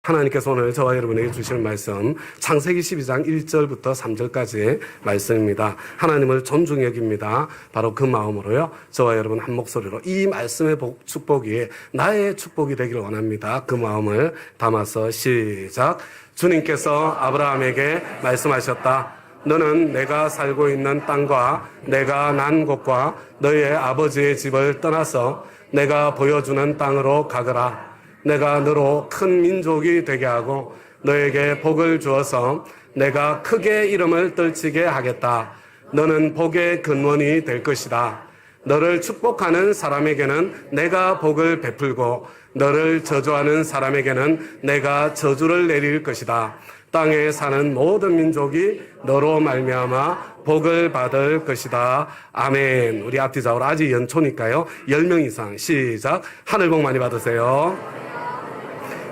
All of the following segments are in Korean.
하나님께서 오늘 저와 여러분에게 주시는 말씀 창세기 12장 1절부터 3절까지의 말씀입니다. 하나님을 존중히 여깁니다. 바로 그 마음으로요, 저와 여러분 한 목소리로 이 말씀의 축복이 나의 축복이 되기를 원합니다. 그 마음을 담아서 시작. 주님께서 아브라함에게 말씀하셨다. 너는 내가 살고 있는 땅과 내가 난 곳과 너의 아버지의 집을 떠나서 내가 보여주는 땅으로 가거라. 내가 너로 큰 민족이 되게 하고 너에게 복을 주어서 내가 크게 이름을 떨치게 하겠다. 너는 복의 근원이 될 것이다. 너를 축복하는 사람에게는 내가 복을 베풀고 너를 저주하는 사람에게는 내가 저주를 내릴 것이다. 땅에 사는 모든 민족이 너로 말미암아 복을 받을 것이다. 아멘. 우리 앞뒤좌우로 아직 연초니까요. 10명 이상 시작. 하늘 복 많이 받으세요.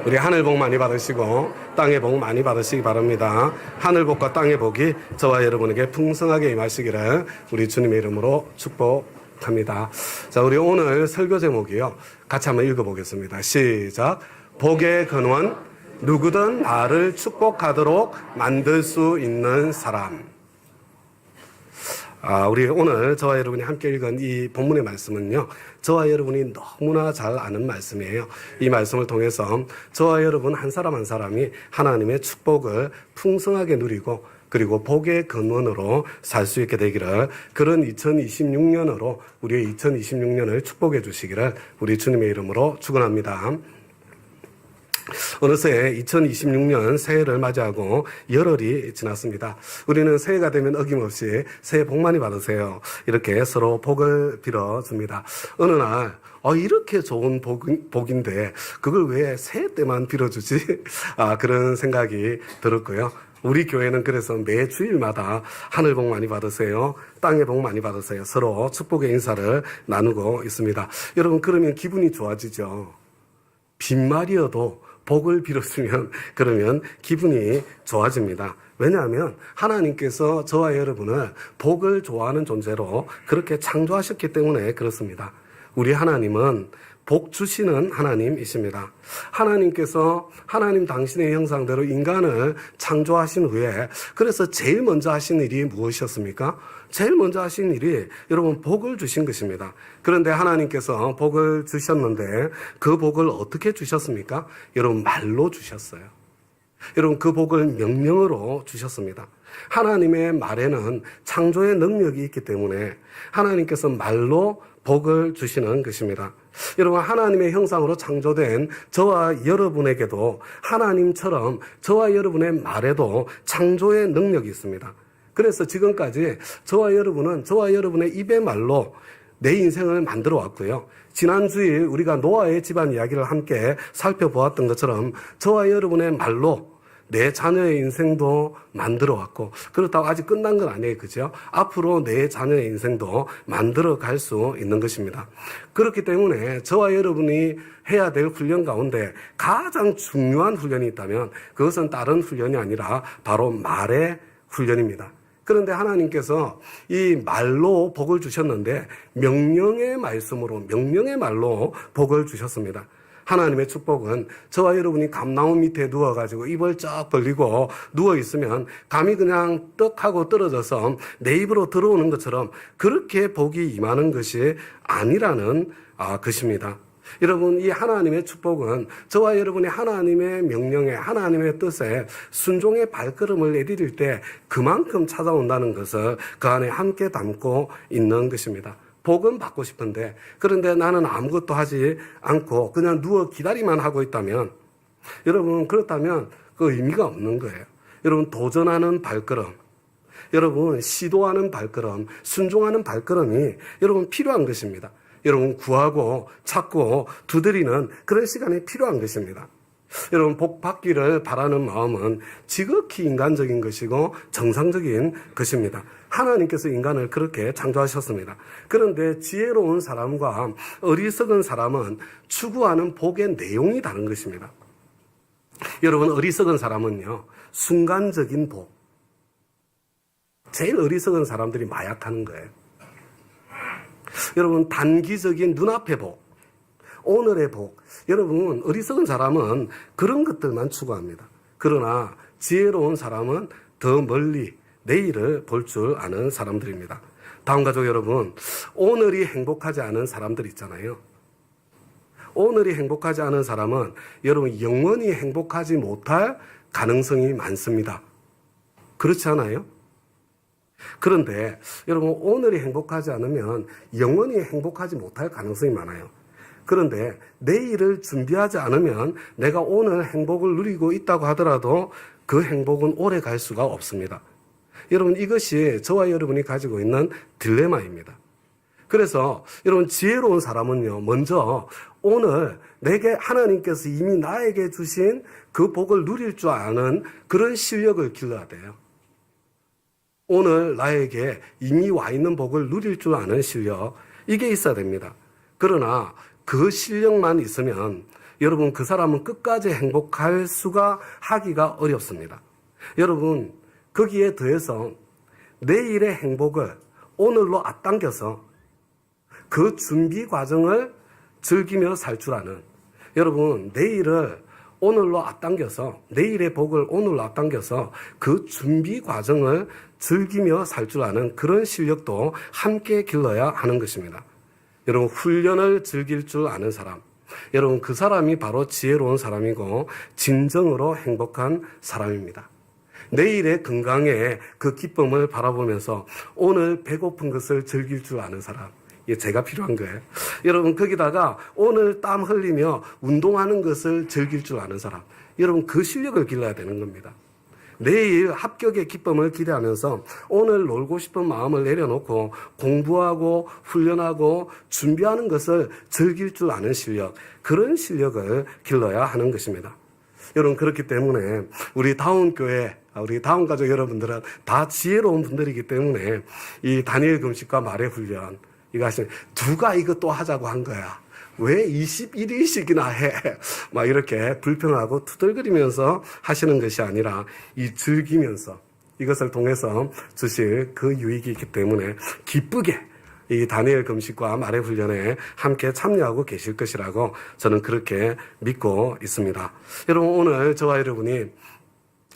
우리 하늘 복 많이 받으시고 땅의 복 많이 받으시기 바랍니다. 하늘 복과 땅의 복이 저와 여러분에게 풍성하게 임하시기를 우리 주님의 이름으로 축복합니다. 자, 우리 오늘 설교 제목이요. 같이 한번 읽어보겠습니다. 시작. 복의 근원, 누구든 나를 축복하도록 만들 수 있는 사람. 우리 오늘 저와 여러분이 함께 읽은 이 본문의 말씀은요, 저와 여러분이 너무나 잘 아는 말씀이에요. 이 말씀을 통해서 저와 여러분 한 사람 한 사람이 하나님의 축복을 풍성하게 누리고 그리고 복의 근원으로 살 수 있게 되기를, 그런 2026년으로 우리의 2026년을 축복해 주시기를 우리 주님의 이름으로 축원합니다. 어느새 2026년 새해를 맞이하고 열흘이 지났습니다. 우리는 새해가 되면 어김없이 새해 복 많이 받으세요, 이렇게 서로 복을 빌어줍니다. 어느 날 이렇게 좋은 복인데 그걸 왜 새해 때만 빌어주지? 그런 생각이 들었고요. 우리 교회는 그래서 매 주일마다 하늘 복 많이 받으세요, 땅의 복 많이 받으세요, 서로 축복의 인사를 나누고 있습니다. 여러분, 그러면 기분이 좋아지죠. 빈말이어도 복을 빌었으면 그러면 기분이 좋아집니다. 왜냐하면 하나님께서 저와 여러분을 복을 좋아하는 존재로 그렇게 창조하셨기 때문에 그렇습니다. 우리 하나님은 복 주시는 하나님이십니다. 하나님께서 하나님 당신의 형상대로 인간을 창조하신 후에 그래서 제일 먼저 하신 일이 무엇이었습니까? 제일 먼저 하신 일이 여러분 복을 주신 것입니다. 그런데 하나님께서 복을 주셨는데 그 복을 어떻게 주셨습니까? 여러분, 말로 주셨어요. 여러분, 그 복을 명령으로 주셨습니다. 하나님의 말에는 창조의 능력이 있기 때문에 하나님께서 말로 복을 주시는 것입니다. 여러분, 하나님의 형상으로 창조된 저와 여러분에게도 하나님처럼 저와 여러분의 말에도 창조의 능력이 있습니다. 그래서 지금까지 저와 여러분은 저와 여러분의 입의 말로 내 인생을 만들어 왔고요. 지난 주일 우리가 노아의 집안 이야기를 함께 살펴보았던 것처럼 저와 여러분의 말로 내 자녀의 인생도 만들어 왔고, 그렇다고 아직 끝난 건 아니에요. 그죠? 앞으로 내 자녀의 인생도 만들어 갈 수 있는 것입니다. 그렇기 때문에 저와 여러분이 해야 될 훈련 가운데 가장 중요한 훈련이 있다면 그것은 다른 훈련이 아니라 바로 말의 훈련입니다. 그런데 하나님께서 이 말로 복을 주셨는데 명령의 말씀으로, 명령의 말로 복을 주셨습니다. 하나님의 축복은 저와 여러분이 감나무 밑에 누워가지고 입을 쫙 벌리고 누워있으면 감이 그냥 떡 하고 떨어져서 내 입으로 들어오는 것처럼 그렇게 복이 임하는 것이 아니라는 것입니다. 여러분, 이 하나님의 축복은 저와 여러분이 하나님의 명령에, 하나님의 뜻에 순종의 발걸음을 내디딜 때 그만큼 찾아온다는 것을 그 안에 함께 담고 있는 것입니다. 복은 받고 싶은데, 그런데 나는 아무것도 하지 않고 그냥 누워 기다리만 하고 있다면, 여러분, 그렇다면 그 의미가 없는 거예요. 여러분, 도전하는 발걸음, 여러분, 시도하는 발걸음, 순종하는 발걸음이 여러분 필요한 것입니다. 여러분, 구하고 찾고 두드리는 그런 시간이 필요한 것입니다. 여러분, 복 받기를 바라는 마음은 지극히 인간적인 것이고 정상적인 것입니다. 하나님께서 인간을 그렇게 창조하셨습니다. 그런데 지혜로운 사람과 어리석은 사람은 추구하는 복의 내용이 다른 것입니다. 여러분, 어리석은 사람은요, 순간적인 복. 제일 어리석은 사람들이 마약하는 거예요. 여러분, 단기적인 눈앞의 복. 오늘의 복. 여러분, 어리석은 사람은 그런 것들만 추구합니다. 그러나 지혜로운 사람은 더 멀리 내일을 볼 줄 아는 사람들입니다. 다음 가족 여러분, 오늘이 행복하지 않은 사람들 있잖아요. 오늘이 행복하지 않은 사람은 여러분 영원히 행복하지 못할 가능성이 많습니다. 그렇지 않아요? 그런데 여러분 오늘이 행복하지 않으면 영원히 행복하지 못할 가능성이 많아요. 그런데 내일을 준비하지 않으면 내가 오늘 행복을 누리고 있다고 하더라도 그 행복은 오래 갈 수가 없습니다. 여러분 이것이 저와 여러분이 가지고 있는 딜레마입니다. 그래서 여러분 지혜로운 사람은요, 먼저 오늘 내게 하나님께서 이미 나에게 주신 그 복을 누릴 줄 아는 그런 실력을 길러야 돼요. 오늘 나에게 이미 와 있는 복을 누릴 줄 아는 실력, 이게 있어야 됩니다. 그러나 그 실력만 있으면 여러분 그 사람은 끝까지 행복할 수가 하기가 어렵습니다. 여러분 거기에 더해서 내일의 행복을 오늘로 앞당겨서 그 준비 과정을 즐기며 살 줄 아는, 여러분 내일을 오늘로 앞당겨서 내일의 복을 오늘로 앞당겨서 그 준비 과정을 즐기며 살 줄 아는 그런 실력도 함께 길러야 하는 것입니다. 여러분 훈련을 즐길 줄 아는 사람, 여러분 그 사람이 바로 지혜로운 사람이고 진정으로 행복한 사람입니다. 내일의 건강에 그 기쁨을 바라보면서 오늘 배고픈 것을 즐길 줄 아는 사람, 이게 제가 필요한 거예요. 여러분 거기다가 오늘 땀 흘리며 운동하는 것을 즐길 줄 아는 사람, 여러분 그 실력을 길러야 되는 겁니다. 내일 합격의 기쁨을 기대하면서 오늘 놀고 싶은 마음을 내려놓고 공부하고 훈련하고 준비하는 것을 즐길 줄 아는 실력, 그런 실력을 길러야 하는 것입니다. 여러분 그렇기 때문에 우리 다운교회, 우리 다운가족 여러분들은 다 지혜로운 분들이기 때문에 이 다니엘 금식과 말의 훈련 이거 하시면 누가 이거 또 하자고 한 거야, 왜 21일씩이나 해, 막 이렇게 불평하고 투덜거리면서 하시는 것이 아니라 이 즐기면서 이것을 통해서 주실 그 유익이 있기 때문에 기쁘게 이 다니엘 금식과 말의 훈련에 함께 참여하고 계실 것이라고 저는 그렇게 믿고 있습니다. 여러분 오늘 저와 여러분이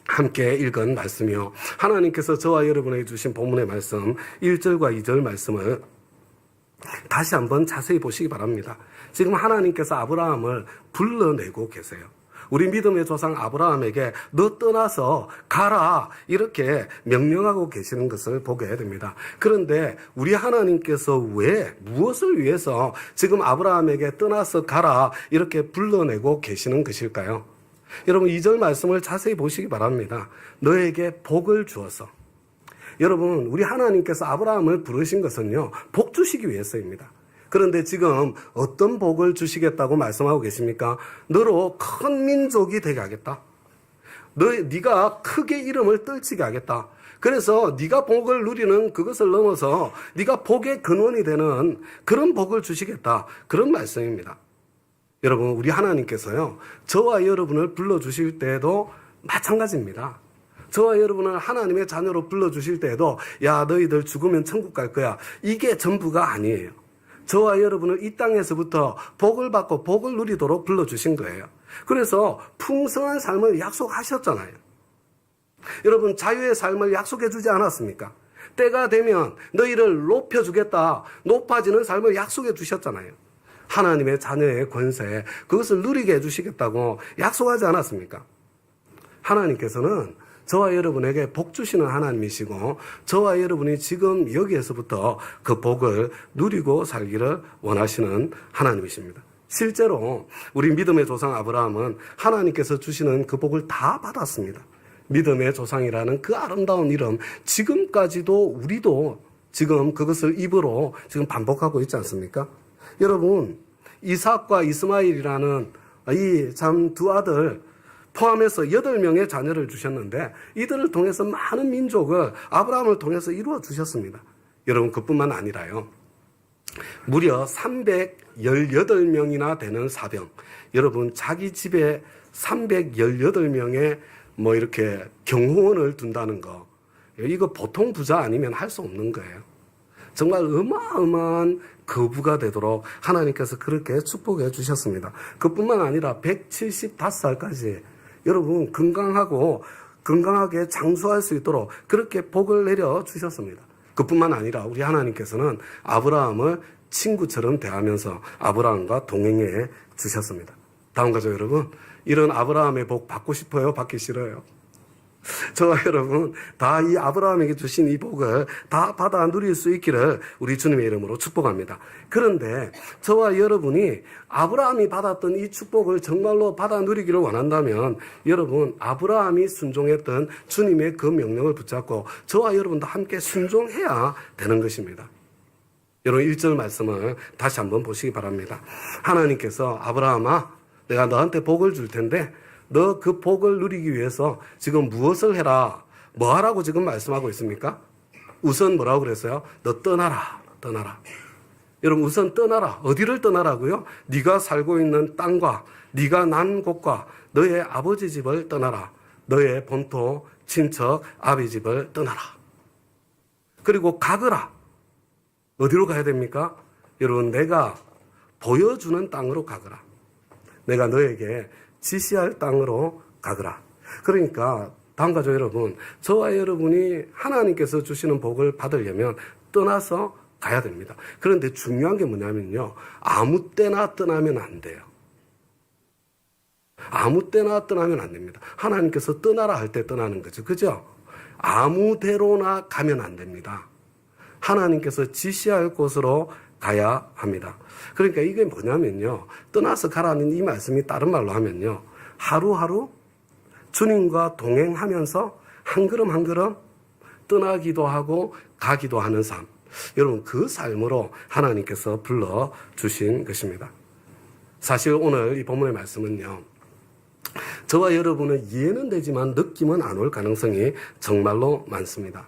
함께 읽은 말씀이요, 하나님께서 저와 여러분에게 주신 본문의 말씀 1절과 2절 말씀을 다시 한번 자세히 보시기 바랍니다. 지금 하나님께서 아브라함을 불러내고 계세요. 우리 믿음의 조상 아브라함에게 너 떠나서 가라 이렇게 명령하고 계시는 것을 보게 됩니다. 그런데 우리 하나님께서 왜 무엇을 위해서 지금 아브라함에게 떠나서 가라 이렇게 불러내고 계시는 것일까요? 여러분 2절 말씀을 자세히 보시기 바랍니다. 너에게 복을 주어서. 여러분 우리 하나님께서 아브라함을 부르신 것은요 복 주시기 위해서입니다. 그런데 지금 어떤 복을 주시겠다고 말씀하고 계십니까? 너로 큰 민족이 되게 하겠다. 네가 크게 이름을 떨치게 하겠다. 그래서 네가 복을 누리는 그것을 넘어서 네가 복의 근원이 되는 그런 복을 주시겠다. 그런 말씀입니다. 여러분 우리 하나님께서요 저와 여러분을 불러주실 때에도 마찬가지입니다. 저와 여러분을 하나님의 자녀로 불러주실 때에도 야 너희들 죽으면 천국 갈 거야, 이게 전부가 아니에요. 저와 여러분을 이 땅에서부터 복을 받고 복을 누리도록 불러주신 거예요. 그래서 풍성한 삶을 약속하셨잖아요. 여러분 자유의 삶을 약속해 주지 않았습니까? 때가 되면 너희를 높여주겠다, 높아지는 삶을 약속해 주셨잖아요. 하나님의 자녀의 권세, 그것을 누리게 해주시겠다고 약속하지 않았습니까? 하나님께서는 저와 여러분에게 복 주시는 하나님이시고 저와 여러분이 지금 여기에서부터 그 복을 누리고 살기를 원하시는 하나님이십니다. 실제로 우리 믿음의 조상 아브라함은 하나님께서 주시는 그 복을 다 받았습니다. 믿음의 조상이라는 그 아름다운 이름, 지금까지도 우리도 지금 그것을 입으로 지금 반복하고 있지 않습니까? 여러분 이삭과 이스마엘이라는 이 참 두 아들 포함해서 8명의 자녀를 주셨는데 이들을 통해서 많은 민족을 아브라함을 통해서 이루어 주셨습니다. 여러분 그뿐만 아니라요, 무려 318명이나 되는 사병, 여러분 자기 집에 318명의 뭐 이렇게 경호원을 둔다는 거, 이거 보통 부자 아니면 할 수 없는 거예요. 정말 어마어마한 거부가 되도록 하나님께서 그렇게 축복해 주셨습니다. 그뿐만 아니라 175살까지 여러분 건강하게 장수할 수 있도록 그렇게 복을 내려 주셨습니다. 그뿐만 아니라 우리 하나님께서는 아브라함을 친구처럼 대하면서 아브라함과 동행해 주셨습니다. 다음 가죠, 여러분. 이런 아브라함의 복 받고 싶어요? 받기 싫어요? 저와 여러분 다 이 아브라함에게 주신 이 복을 다 받아 누릴 수 있기를 우리 주님의 이름으로 축복합니다. 그런데 저와 여러분이 아브라함이 받았던 이 축복을 정말로 받아 누리기를 원한다면 여러분 아브라함이 순종했던 주님의 그 명령을 붙잡고 저와 여러분도 함께 순종해야 되는 것입니다. 여러분 1절 말씀을 다시 한번 보시기 바랍니다. 하나님께서 아브라함아 내가 너한테 복을 줄 텐데 너 그 복을 누리기 위해서 지금 무엇을 해라? 뭐 하라고 지금 말씀하고 있습니까? 우선 뭐라고 그랬어요? 너 떠나라. 여러분 우선 떠나라. 어디를 떠나라고요? 네가 살고 있는 땅과 네가 난 곳과 너의 아버지 집을 떠나라. 너의 본토, 친척, 아비 집을 떠나라. 그리고 가거라. 어디로 가야 됩니까? 여러분 내가 보여주는 땅으로 가거라. 내가 너에게 지시할 땅으로 가거라. 그러니까 다음 가죠 여러분. 저와 여러분이 하나님께서 주시는 복을 받으려면 떠나서 가야 됩니다. 그런데 중요한 게 뭐냐면요. 아무 때나 떠나면 안 돼요. 아무 때나 떠나면 안 됩니다. 하나님께서 떠나라 할 때 떠나는 거죠. 그죠? 아무 데로나 가면 안 됩니다. 하나님께서 지시할 곳으로 가야 합니다. 그러니까 이게 뭐냐면요. 떠나서 가라는 이 말씀이 다른 말로 하면요. 하루하루 주님과 동행하면서 한 걸음 한 걸음 떠나기도 하고 가기도 하는 삶. 여러분 그 삶으로 하나님께서 불러주신 것입니다. 사실 오늘 이 본문의 말씀은요. 저와 여러분은 이해는 되지만 느낌은 안 올 가능성이 정말로 많습니다.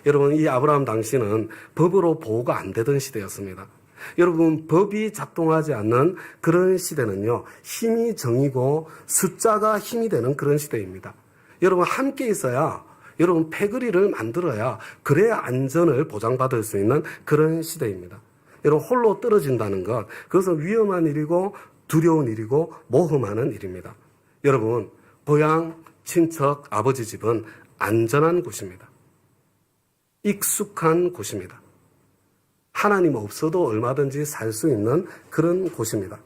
여러분 이 아브라함 당시는 법으로 보호가 안 되던 시대였습니다. 여러분 법이 작동하지 않는 그런 시대는요. 힘이 정이고 숫자가 힘이 되는 그런 시대입니다. 여러분 함께 있어야 여러분 패거리를 만들어야 그래야 안전을 보장받을 수 있는 그런 시대입니다. 여러분 홀로 떨어진다는 것 그것은 위험한 일이고 두려운 일이고 모험하는 일입니다. 여러분 고향, 친척, 아버지 집은 안전한 곳입니다. 익숙한 곳입니다. 하나님 없어도 얼마든지 살 수 있는 그런 곳입니다.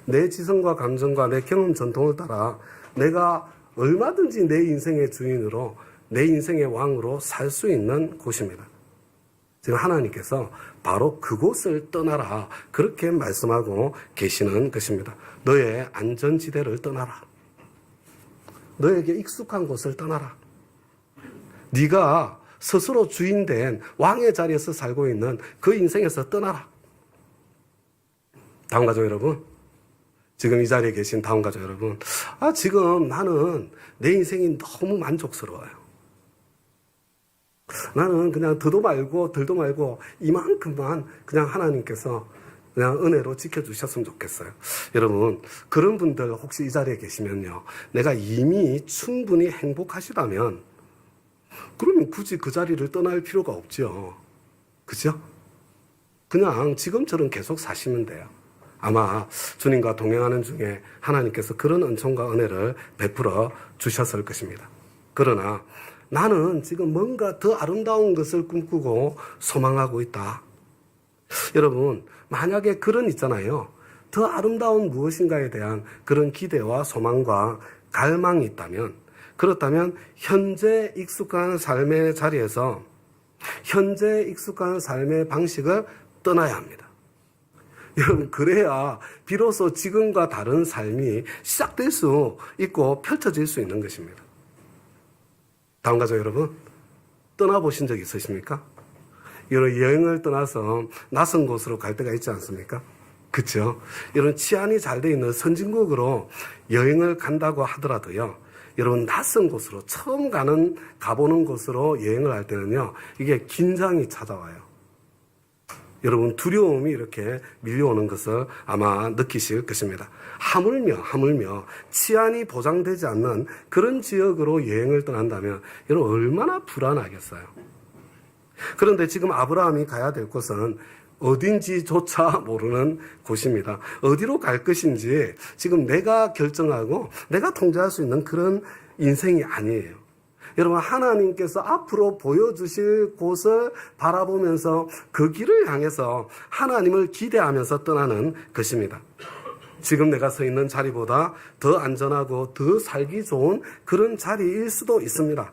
내 지성과 감정과 내 경험 전통을 따라 내가 얼마든지 내 인생의 주인으로 내 인생의 왕으로 살 수 있는 곳입니다. 지금 하나님께서 바로 그곳을 떠나라 그렇게 말씀하고 계시는 것입니다. 너의 안전지대를 떠나라. 너에게 익숙한 곳을 떠나라. 네가 스스로 주인된 왕의 자리에서 살고 있는 그 인생에서 떠나라. 다음 가족 여러분. 지금 이 자리에 계신 다음 가족 여러분. 지금 나는 내 인생이 너무 만족스러워요. 나는 그냥 더도 말고 덜도 말고 이만큼만 그냥 하나님께서 그냥 은혜로 지켜주셨으면 좋겠어요. 여러분 그런 분들 혹시 이 자리에 계시면요. 내가 이미 충분히 행복하시다면 그러면 굳이 그 자리를 떠날 필요가 없죠. 그죠? 그냥 지금처럼 계속 사시면 돼요. 아마 주님과 동행하는 중에 하나님께서 그런 은총과 은혜를 베풀어 주셨을 것입니다. 그러나 나는 지금 뭔가 더 아름다운 것을 꿈꾸고 소망하고 있다. 여러분 만약에 그런 있잖아요. 더 아름다운 무엇인가에 대한 그런 기대와 소망과 갈망이 있다면 그렇다면 현재 익숙한 삶의 자리에서 현재 익숙한 삶의 방식을 떠나야 합니다. 여러분 그래야 비로소 지금과 다른 삶이 시작될 수 있고 펼쳐질 수 있는 것입니다. 다음 가죠 여러분. 떠나보신 적 있으십니까? 이런 여행을 떠나서 낯선 곳으로 갈 때가 있지 않습니까? 그렇죠? 이런 치안이 잘 돼 있는 선진국으로 여행을 간다고 하더라도요. 여러분 낯선 곳으로 처음 가보는 곳으로 여행을 할 때는요. 이게 긴장이 찾아와요. 여러분 두려움이 이렇게 밀려오는 것을 아마 느끼실 것입니다. 하물며 치안이 보장되지 않는 그런 지역으로 여행을 떠난다면 여러분 얼마나 불안하겠어요. 그런데 지금 아브라함이 가야 될 곳은 어딘지조차 모르는 곳입니다. 어디로 갈 것인지 지금 내가 결정하고 내가 통제할 수 있는 그런 인생이 아니에요. 여러분, 하나님께서 앞으로 보여주실 곳을 바라보면서 그 길을 향해서 하나님을 기대하면서 떠나는 것입니다. 지금 내가 서 있는 자리보다 더 안전하고 더 살기 좋은 그런 자리일 수도 있습니다.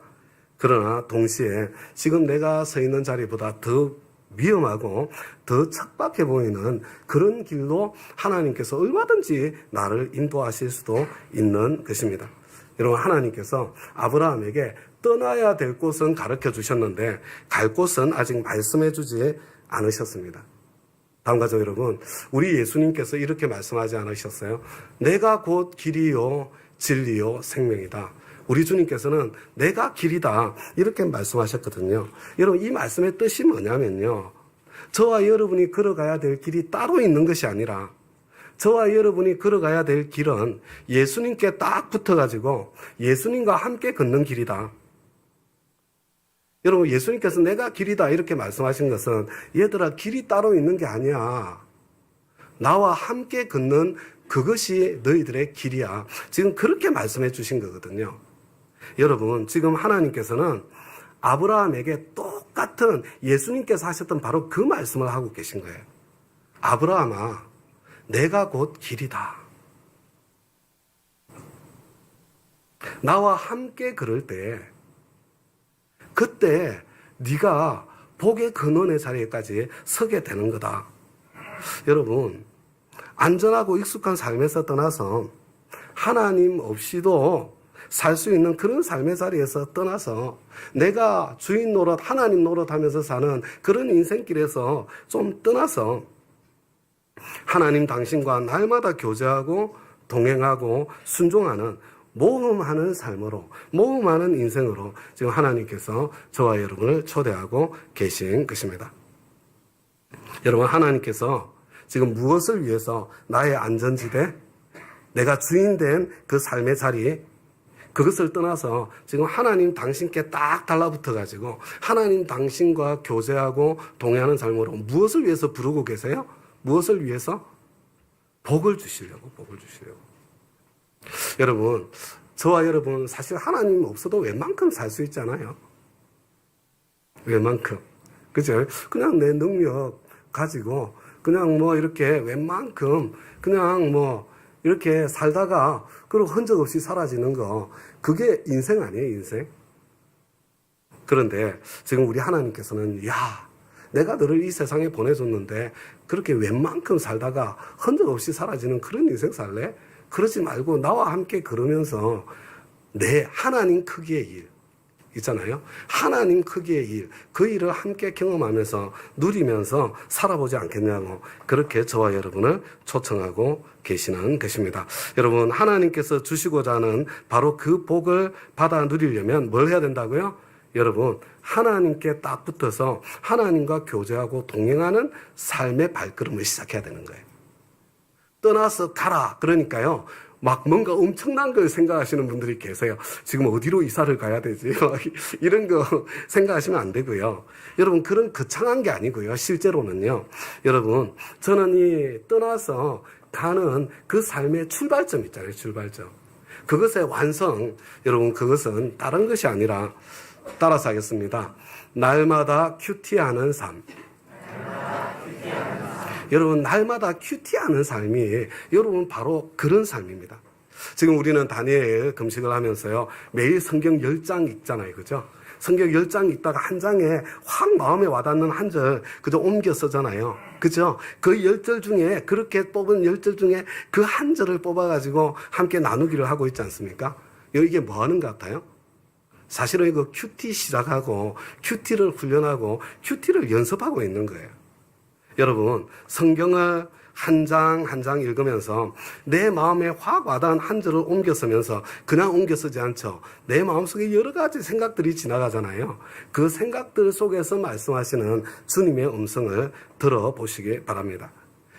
그러나 동시에 지금 내가 서 있는 자리보다 더 위험하고 더 척박해 보이는 그런 길로 하나님께서 얼마든지 나를 인도하실 수도 있는 것입니다. 여러분, 하나님께서 아브라함에게 떠나야 될 곳은 가르쳐 주셨는데 갈 곳은 아직 말씀해 주지 않으셨습니다. 다음 가족 여러분, 우리 예수님께서 이렇게 말씀하지 않으셨어요? 내가 곧 길이요 진리요 생명이다. 우리 주님께서는 내가 길이다 이렇게 말씀하셨거든요. 여러분, 이 말씀의 뜻이 뭐냐면요, 저와 여러분이 걸어가야 될 길이 따로 있는 것이 아니라 저와 여러분이 걸어가야 될 길은 예수님께 딱 붙어가지고 예수님과 함께 걷는 길이다. 여러분, 예수님께서 내가 길이다 이렇게 말씀하신 것은 얘들아, 길이 따로 있는 게 아니야. 나와 함께 걷는 그것이 너희들의 길이야. 지금 그렇게 말씀해 주신 거거든요. 여러분, 지금 하나님께서는 아브라함에게 똑같은 예수님께서 하셨던 바로 그 말씀을 하고 계신 거예요. 아브라함아, 내가 곧 길이다. 나와 함께 걸을 때 그때 네가 복의 근원의 자리에까지 서게 되는 거다. 여러분, 안전하고 익숙한 삶에서 떠나서 하나님 없이도 살 수 있는 그런 삶의 자리에서 떠나서 내가 주인 노릇, 하나님 노릇하면서 사는 그런 인생길에서 좀 떠나서 하나님 당신과 날마다 교제하고 동행하고 순종하는 모험하는 삶으로, 모험하는 인생으로 지금 하나님께서 저와 여러분을 초대하고 계신 것입니다. 여러분, 하나님께서 지금 무엇을 위해서 나의 안전지대, 내가 주인된 그 삶의 자리, 그것을 떠나서 지금 하나님 당신께 딱 달라붙어가지고 하나님 당신과 교제하고 동행하는 삶으로 무엇을 위해서 부르고 계세요? 무엇을 위해서? 복을 주시려고, 복을 주시려고. 여러분, 저와 여러분 사실 하나님 없어도 웬만큼 살 수 있잖아요. 웬만큼. 그죠? 그냥 내 능력 가지고 그냥 뭐 이렇게 웬만큼 그냥 뭐 이렇게 살다가 그리고 흔적 없이 사라지는 거, 그게 인생 아니에요, 인생? 그런데 지금 우리 하나님께서는 야, 내가 너를 이 세상에 보내줬는데 그렇게 웬만큼 살다가 흔적 없이 사라지는 그런 인생 살래? 그러지 말고 나와 함께 걸으면서 내 하나님 크기의 일 있잖아요. 하나님 크기의 일, 그 일을 함께 경험하면서 누리면서 살아보지 않겠냐고 그렇게 저와 여러분을 초청하고 계시는 것입니다. 여러분, 하나님께서 주시고자 하는 바로 그 복을 받아 누리려면 뭘 해야 된다고요? 여러분, 하나님께 딱 붙어서 하나님과 교제하고 동행하는 삶의 발걸음을 시작해야 되는 거예요. 떠나서 가라 그러니까요, 막 뭔가 엄청난 걸 생각하시는 분들이 계세요. 지금 어디로 이사를 가야 되지? 이런 거 생각하시면 안 되고요. 여러분, 그런 거창한 게 아니고요. 실제로는요, 여러분, 저는 이 떠나서 가는 그 삶의 출발점 있잖아요. 출발점. 그것의 완성, 여러분, 그것은 다른 것이 아니라 따라서 하겠습니다. 날마다 큐티하는 삶. 여러분, 날마다 큐티하는 삶이 여러분 바로 그런 삶입니다. 지금 우리는 다니엘 금식을 하면서요, 매일 성경 10장 읽잖아요. 그죠? 성경 10장 읽다가 한 장에 확 마음에 와닿는 한 절 그저 옮겨 쓰잖아요. 그죠? 그 10절 중에, 그렇게 뽑은 10절 중에 그 한 절을 뽑아가지고 함께 나누기를 하고 있지 않습니까? 이게 뭐 하는 것 같아요? 사실은 이거 큐티 시작하고 큐티를 훈련하고 큐티를 연습하고 있는 거예요. 여러분, 성경을 한 장 한 장 읽으면서 내 마음에 확 와닿은 한 절을 옮겨 쓰면서 그냥 옮겨 쓰지 않죠. 내 마음속에 여러 가지 생각들이 지나가잖아요. 그 생각들 속에서 말씀하시는 주님의 음성을 들어보시기 바랍니다.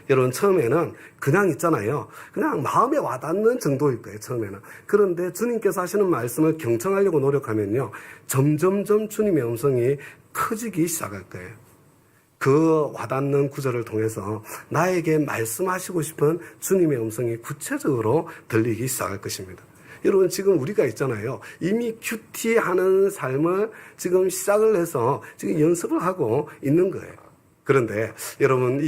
여러분, 처음에는 그냥 있잖아요. 그냥 마음에 와닿는 정도일 거예요, 처음에는. 그런데 주님께서 하시는 말씀을 경청하려고 노력하면요, 점점점 주님의 음성이 커지기 시작할 거예요. 그 와닿는 구절을 통해서 나에게 말씀하시고 싶은 주님의 음성이 구체적으로 들리기 시작할 것입니다. 여러분, 지금 우리가 있잖아요. 이미 큐티하는 삶을 지금 시작을 해서 지금 연습을 하고 있는 거예요. 그런데 여러분,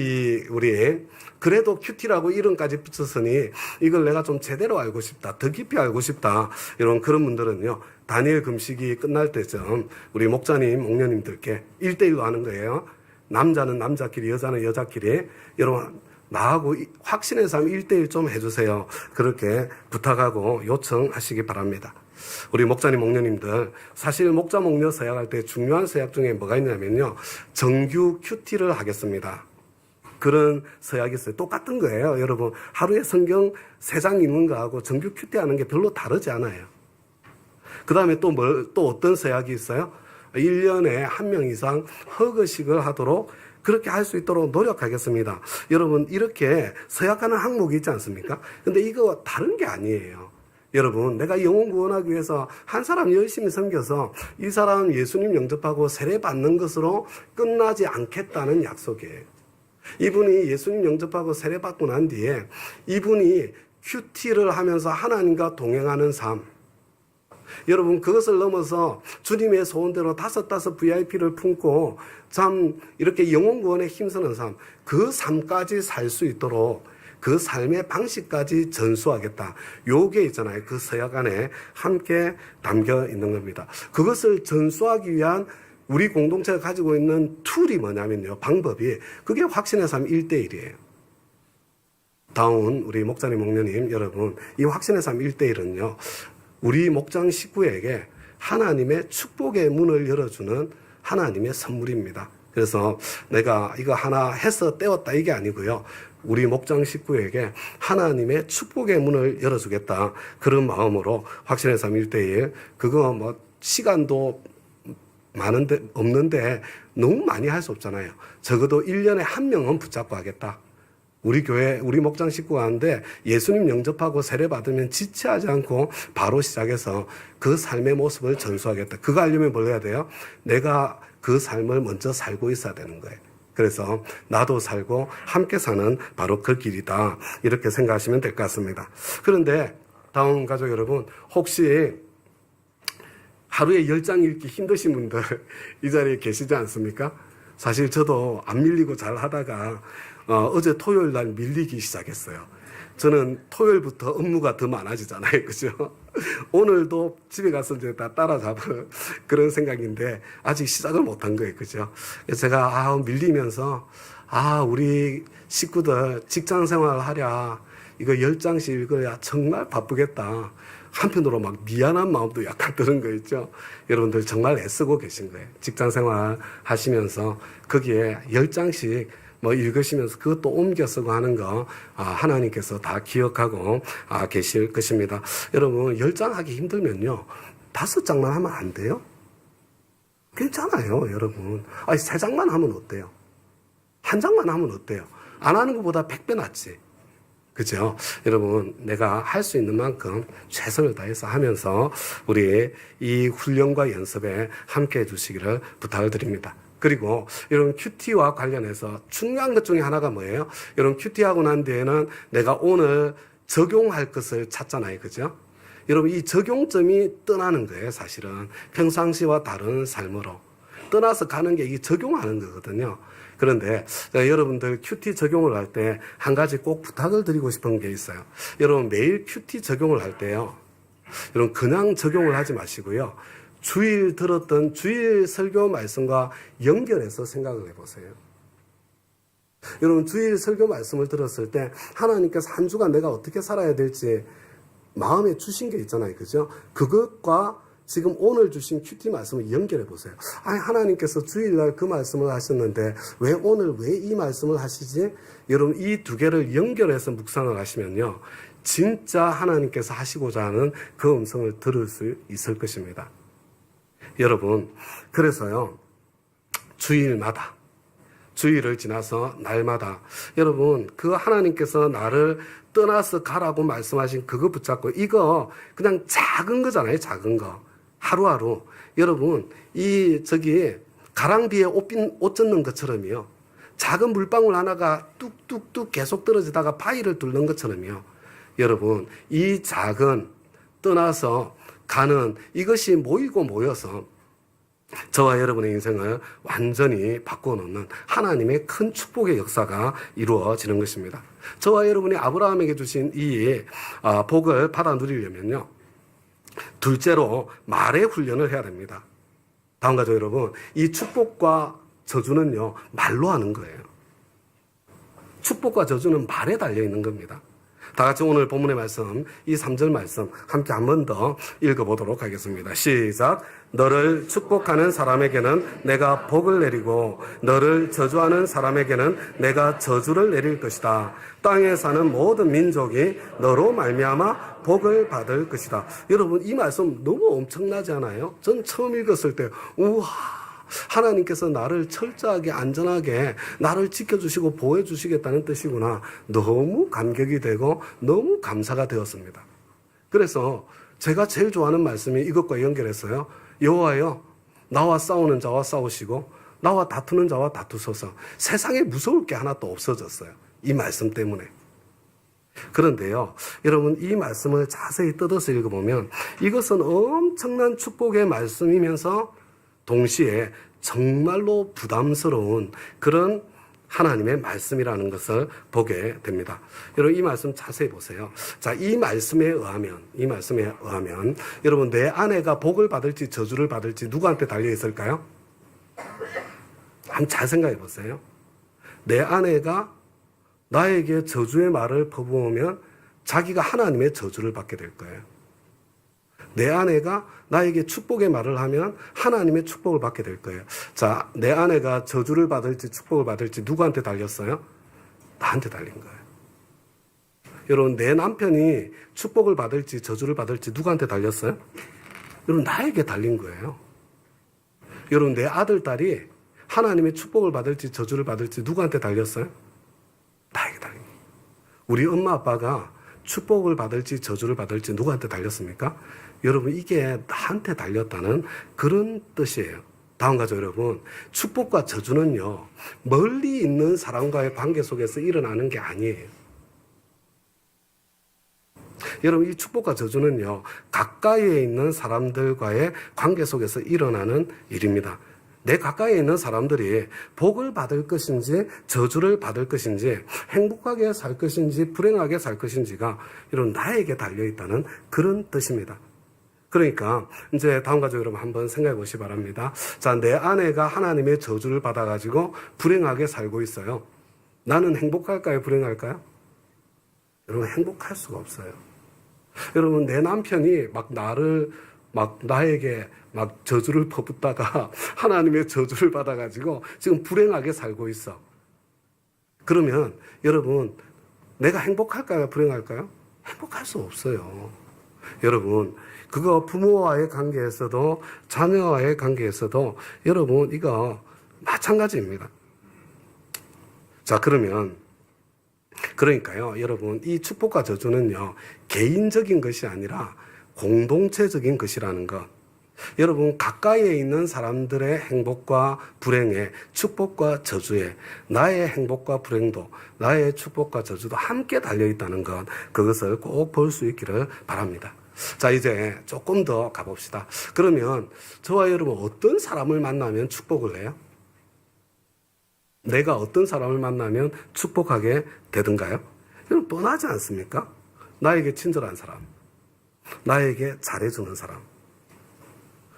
우리 그래도 큐티라고 이름까지 붙였으니 이걸 내가 좀 제대로 알고 싶다, 더 깊이 알고 싶다, 이런 그런 분들은요, 다니엘 금식이 끝날 때쯤 우리 목자님, 목녀님들께 1대1로 하는 거예요. 남자는 남자끼리, 여자는 여자끼리. 여러분, 나하고 확신의 삶 1대1 좀 해주세요. 그렇게 부탁하고 요청하시기 바랍니다. 우리 목자님, 목녀님들, 사실 목자, 목녀 서약할 때 중요한 서약 중에 뭐가 있냐면요, 정규 큐티를 하겠습니다. 그런 서약이 있어요. 똑같은 거예요. 여러분, 하루에 성경 3장 읽는 거하고 정규 큐티 하는 게 별로 다르지 않아요. 그 다음에 또 어떤 서약이 있어요? 1년에 1명 이상 허거식을 하도록 그렇게 할 수 있도록 노력하겠습니다. 여러분, 이렇게 서약하는 항목이 있지 않습니까? 근데 이거 다른 게 아니에요. 여러분, 내가 영혼 구원하기 위해서 한 사람 열심히 섬겨서 이 사람 예수님 영접하고 세례 받는 것으로 끝나지 않겠다는 약속이에요. 이분이 예수님 영접하고 세례 받고 난 뒤에 이분이 큐티를 하면서 하나님과 동행하는 삶, 여러분, 그것을 넘어서 주님의 소원대로 5 VIP를 품고 참 이렇게 영혼 구원에 힘쓰는 삶, 그 삶까지 살 수 있도록 그 삶의 방식까지 전수하겠다. 요게 있잖아요. 그 서약 안에 함께 담겨 있는 겁니다. 그것을 전수하기 위한 우리 공동체가 가지고 있는 툴이 뭐냐면요, 방법이, 그게 확신의 삶 1대1이에요. 다운 우리 목자님, 목녀님 여러분, 이 확신의 삶 1대1은요, 우리 목장 식구에게 하나님의 축복의 문을 열어주는 하나님의 선물입니다. 그래서 내가 이거 하나 해서 떼었다 이게 아니고요, 우리 목장 식구에게 하나님의 축복의 문을 열어주겠다, 그런 마음으로 확신의 삶 1대1, 그거 뭐 시간도 많은데 없는데 너무 많이 할 수 없잖아요. 적어도 1년에 1명은 붙잡고 하겠다. 우리 교회, 우리 목장 식구가 하는데 예수님 영접하고 세례 받으면 지체하지 않고 바로 시작해서 그 삶의 모습을 전수하겠다. 그거 하려면 뭘 해야 돼요? 내가 그 삶을 먼저 살고 있어야 되는 거예요. 그래서 나도 살고 함께 사는 바로 그 길이다, 이렇게 생각하시면 될 것 같습니다. 그런데 다음 가족 여러분, 혹시 하루에 10장 읽기 힘드신 분들 이 자리에 계시지 않습니까? 사실 저도 안 밀리고 잘 하다가 어제 토요일 날 밀리기 시작했어요. 저는 토요일부터 업무가 더 많아지잖아요. 그죠? 오늘도 집에 가서 이제 다 따라잡을 그런 생각인데 아직 시작을 못한 거예요. 그죠? 그래서 제가 밀리면서 우리 식구들 직장 생활 하랴 이거 10장씩 읽어야 정말 바쁘겠다. 한편으로 막 미안한 마음도 약간 드는 거 있죠. 여러분들 정말 애쓰고 계신 거예요. 직장 생활 하시면서 거기에 10장씩 뭐 읽으시면서 그것도 옮겨 쓰고 하는 거 하나님께서 다 기억하고 계실 것입니다. 여러분 10장 하기 힘들면요 5장만 하면 안 돼요? 괜찮아요. 여러분 3장만 하면 어때요? 1장만 하면 어때요? 안 하는 것보다 100배 낫지. 그죠? 여러분, 내가 할 수 있는 만큼 최선을 다해서 하면서 우리 이 훈련과 연습에 함께 해주시기를 부탁을 드립니다. 그리고 여러분 큐티와 관련해서 중요한 것 중에 하나가 뭐예요? 여러분 큐티하고 난 뒤에는 내가 오늘 적용할 것을 찾잖아요. 그죠? 여러분 이 적용점이 떠나는 거예요. 사실은 평상시와 다른 삶으로 떠나서 가는 게 이게 적용하는 거거든요. 그런데 여러분들 큐티 적용을 할 때 한 가지 꼭 부탁을 드리고 싶은 게 있어요. 여러분 매일 큐티 적용을 할 때요, 여러분 그냥 적용을 하지 마시고요, 주일 들었던 주일 설교 말씀과 연결해서 생각을 해보세요. 여러분 주일 설교 말씀을 들었을 때 하나님께서 한 주간 내가 어떻게 살아야 될지 마음에 주신 게 있잖아요. 그죠? 그것과 지금 오늘 주신 큐티 말씀을 연결해 보세요. 하나님께서 주일날 그 말씀을 하셨는데 왜 오늘 왜 이 말씀을 하시지? 여러분 이 두 개를 연결해서 묵상을 하시면요, 진짜 하나님께서 하시고자 하는 그 음성을 들을 수 있을 것입니다. 여러분 그래서요, 주일마다 주일을 지나서 날마다 여러분 그 하나님께서 나를 떠나서 가라고 말씀하신 그거 붙잡고, 이거 그냥 작은 거잖아요. 작은 거 하루하루 여러분 가랑비에 옷 젖는 것처럼요. 작은 물방울 하나가 뚝뚝뚝 계속 떨어지다가 바위를 뚫는 것처럼요. 여러분, 이 작은 떠나서 가는 이것이 모이고 모여서 저와 여러분의 인생을 완전히 바꿔놓는 하나님의 큰 축복의 역사가 이루어지는 것입니다. 저와 여러분이 아브라함에게 주신 이 복을 받아 누리려면요. 둘째로 말의 훈련을 해야 됩니다. 다음 가죠, 여러분. 이 축복과 저주는요, 말로 하는 거예요. 축복과 저주는 말에 달려 있는 겁니다. 다 같이 오늘 본문의 말씀, 이 3절 말씀 함께 한 번 더 읽어보도록 하겠습니다. 시작. 너를 축복하는 사람에게는 내가 복을 내리고 너를 저주하는 사람에게는 내가 저주를 내릴 것이다. 땅에 사는 모든 민족이 너로 말미암아 복을 받을 것이다. 여러분, 이 말씀 너무 엄청나지 않아요? 전 처음 읽었을 때 우와, 하나님께서 나를 철저하게 안전하게 나를 지켜주시고 보호해주시겠다는 뜻이구나. 너무 감격이 되고 너무 감사가 되었습니다. 그래서 제가 제일 좋아하는 말씀이 이것과 연결했어요. 여호와여, 나와 싸우는 자와 싸우시고 나와 다투는 자와 다투소서. 세상에 무서울 게 하나도 없어졌어요. 이 말씀 때문에. 그런데요, 여러분, 이 말씀을 자세히 뜯어서 읽어보면 이것은 엄청난 축복의 말씀이면서 동시에 정말로 부담스러운 그런 하나님의 말씀이라는 것을 보게 됩니다. 여러분, 이 말씀 자세히 보세요. 자, 이 말씀에 의하면 여러분, 내 아내가 복을 받을지 저주를 받을지 누구한테 달려 있을까요? 한번 잘 생각해 보세요. 내 아내가 나에게 저주의 말을 퍼부으면 자기가 하나님의 저주를 받게 될 거예요. 내 아내가 나에게 축복의 말을 하면 하나님의 축복을 받게 될 거예요. 자, 내 아내가 저주를 받을지 축복을 받을지 누구한테 달렸어요? 나한테 달린 거예요. 여러분, 내 남편이 축복을 받을지 저주를 받을지 누구한테 달렸어요? 여러분, 나에게 달린 거예요. 여러분, 내 아들, 딸이 하나님의 축복을 받을지 저주를 받을지 누구한테 달렸어요? 나에게 달린 거예요. 우리 엄마 아빠가 축복을 받을지 저주를 받을지 누구한테 달렸습니까? 여러분, 이게 나한테 달렸다는 그런 뜻이에요. 다음 가죠, 여러분. 축복과 저주는요, 멀리 있는 사람과의 관계 속에서 일어나는 게 아니에요. 여러분, 이 축복과 저주는요, 가까이에 있는 사람들과의 관계 속에서 일어나는 일입니다. 내 가까이에 있는 사람들이 복을 받을 것인지 저주를 받을 것인지 행복하게 살 것인지 불행하게 살 것인지가 이런 나에게 달려있다는 그런 뜻입니다. 그러니까 이제 다음 가족 여러분 한번 생각해 보시기 바랍니다. 자, 내 아내가 하나님의 저주를 받아가지고 불행하게 살고 있어요. 나는 행복할까요? 불행할까요? 여러분, 행복할 수가 없어요. 여러분, 내 남편이 나에게 저주를 퍼붓다가 하나님의 저주를 받아가지고 지금 불행하게 살고 있어. 그러면 여러분, 내가 행복할까요? 불행할까요? 행복할 수 없어요. 여러분, 그거 부모와의 관계에서도 자녀와의 관계에서도 여러분, 이거 마찬가지입니다. 자, 그러니까요, 여러분, 이 축복과 저주는요, 개인적인 것이 아니라 공동체적인 것이라는 것. 여러분, 가까이에 있는 사람들의 행복과 불행에, 축복과 저주에 나의 행복과 불행도, 나의 축복과 저주도 함께 달려있다는 것, 그것을 꼭 볼 수 있기를 바랍니다. 자, 이제 조금 더 가봅시다. 그러면 저와 여러분, 어떤 사람을 만나면 축복을 해요? 내가 어떤 사람을 만나면 축복하게 되던가요? 여러분, 뻔하지 않습니까? 나에게 친절한 사람, 나에게 잘해주는 사람,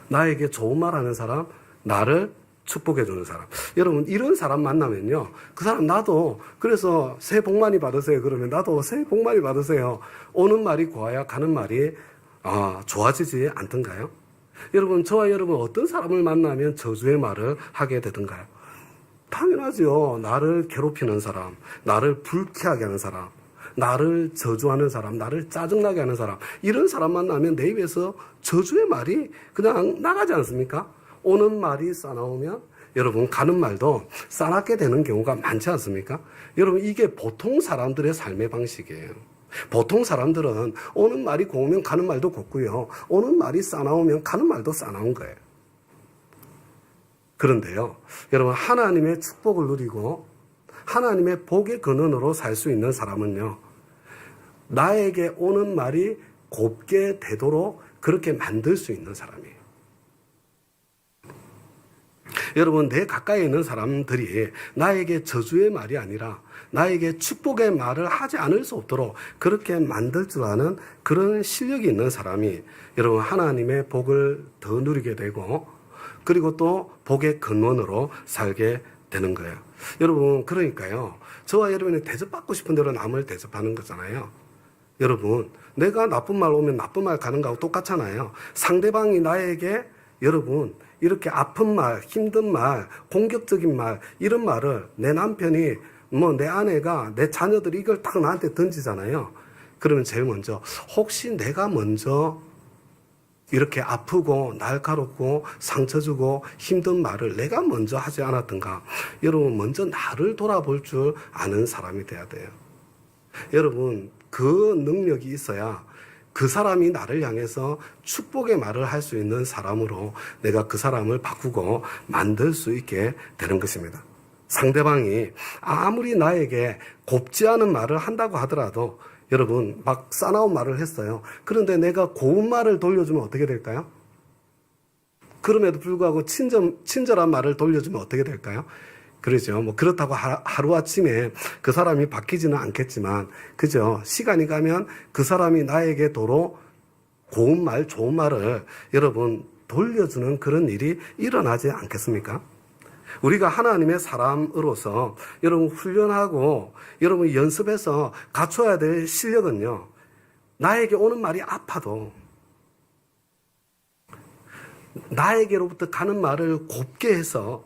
나에게 좋은 말 하는 사람, 나를 축복해주는 사람. 여러분, 이런 사람 만나면요, 그 사람 나도, 그래서 새해 복 많이 받으세요. 그러면 나도 새해 복 많이 받으세요. 오는 말이 고와야 가는 말이 좋아지지 않던가요? 여러분, 저와 여러분 어떤 사람을 만나면 저주의 말을 하게 되던가요? 당연하죠. 나를 괴롭히는 사람, 나를 불쾌하게 하는 사람, 나를 저주하는 사람, 나를 짜증나게 하는 사람, 이런 사람 만나면 내 입에서 저주의 말이 그냥 나가지 않습니까? 오는 말이 싸나오면 여러분, 가는 말도 싸납게 되는 경우가 많지 않습니까? 여러분, 이게 보통 사람들의 삶의 방식이에요. 보통 사람들은 오는 말이 고우면 가는 말도 곱고요, 오는 말이 싸나오면 가는 말도 싸나온 거예요. 그런데요, 여러분, 하나님의 축복을 누리고 하나님의 복의 근원으로 살 수 있는 사람은요, 나에게 오는 말이 곱게 되도록 그렇게 만들 수 있는 사람이에요. 여러분, 내 가까이 있는 사람들이 나에게 저주의 말이 아니라 나에게 축복의 말을 하지 않을 수 없도록 그렇게 만들 줄 아는 그런 실력이 있는 사람이 여러분 하나님의 복을 더 누리게 되고 그리고 또 복의 근원으로 살게 되는 거예요. 여러분, 그러니까요, 저와 여러분이 대접받고 싶은 대로 남을 대접하는 거잖아요. 여러분, 내가 나쁜 말 오면 나쁜 말 가는 거하고 똑같잖아요. 상대방이 나에게 여러분 이렇게 아픈 말, 힘든 말, 공격적인 말, 이런 말을 내 남편이 내 아내가, 내 자녀들이 이걸 딱 나한테 던지잖아요. 그러면 제일 먼저 혹시 내가 먼저 이렇게 아프고 날카롭고 상처 주고 힘든 말을 내가 먼저 하지 않았던가. 여러분, 먼저 나를 돌아볼 줄 아는 사람이 돼야 돼요. 여러분, 그 능력이 있어야 그 사람이 나를 향해서 축복의 말을 할 수 있는 사람으로 내가 그 사람을 바꾸고 만들 수 있게 되는 것입니다. 상대방이 아무리 나에게 곱지 않은 말을 한다고 하더라도 여러분, 막 싸나운 말을 했어요. 그런데 내가 고운 말을 돌려주면 어떻게 될까요? 그럼에도 불구하고 친절한 말을 돌려주면 어떻게 될까요? 그러죠. 그렇다고 하루아침에 그 사람이 바뀌지는 않겠지만, 그죠? 시간이 가면 그 사람이 나에게 도로 고운 말, 좋은 말을 여러분 돌려주는 그런 일이 일어나지 않겠습니까? 우리가 하나님의 사람으로서 여러분 훈련하고 여러분 연습해서 갖춰야 될 실력은요, 나에게 오는 말이 아파도 나에게로부터 가는 말을 곱게 해서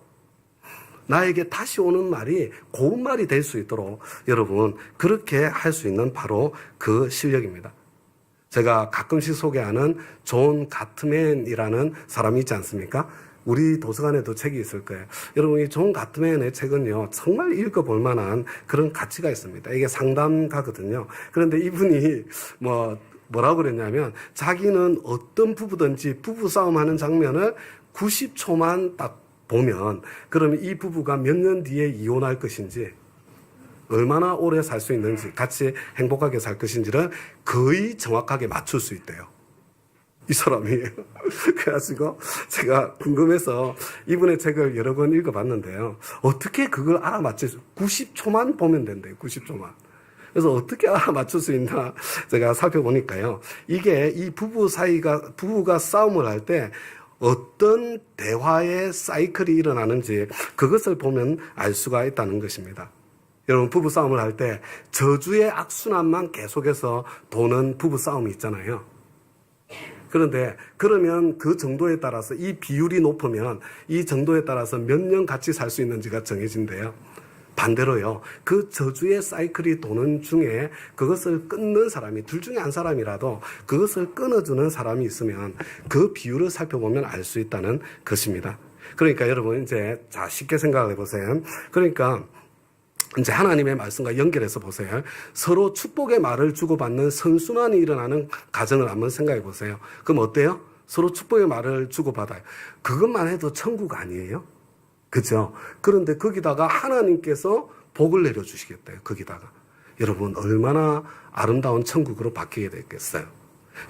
나에게 다시 오는 말이 고운 말이 될 수 있도록 여러분 그렇게 할 수 있는 바로 그 실력입니다. 제가 가끔씩 소개하는 존 가트맨이라는 사람이 있지 않습니까? 우리 도서관에도 책이 있을 거예요. 여러분, 이 존 가트맨의 책은요, 정말 읽어볼 만한 그런 가치가 있습니다. 이게 상담가거든요. 그런데 이분이 뭐라고 그랬냐면, 자기는 어떤 부부든지 부부싸움 하는 장면을 90초만 딱 보면, 그러면 이 부부가 몇 년 뒤에 이혼할 것인지, 얼마나 오래 살 수 있는지, 같이 행복하게 살 것인지를 거의 정확하게 맞출 수 있대요. 이 사람이. 그래가지고 제가 궁금해서 이분의 책을 여러 번 읽어봤는데요. 어떻게 그걸 알아맞힐 수, 90초만 보면 된대요. 90초만. 그래서 어떻게 알아맞출 수 있나 제가 살펴보니까요. 이게 이 부부가 싸움을 할 때 어떤 대화의 사이클이 일어나는지 그것을 보면 알 수가 있다는 것입니다. 여러분, 부부싸움을 할 때 저주의 악순환만 계속해서 도는 부부싸움이 있잖아요. 그런데 그러면 그 정도에 따라서 이 비율이 높으면 이 정도에 따라서 몇 년 같이 살 수 있는지가 정해진대요. 반대로요, 그 저주의 사이클이 도는 중에 그것을 끊는 사람이, 둘 중에 한 사람이라도 그것을 끊어주는 사람이 있으면 그 비율을 살펴보면 알 수 있다는 것입니다. 그러니까 여러분, 이제 쉽게 생각을 해보세요. 그러니까 이제 하나님의 말씀과 연결해서 보세요. 서로 축복의 말을 주고받는 선순환이 일어나는 가정을 한번 생각해 보세요. 그럼 어때요? 서로 축복의 말을 주고받아요. 그것만 해도 천국 아니에요? 그죠? 그런데 거기다가 하나님께서 복을 내려주시겠대요. 거기다가. 여러분, 얼마나 아름다운 천국으로 바뀌게 되겠어요?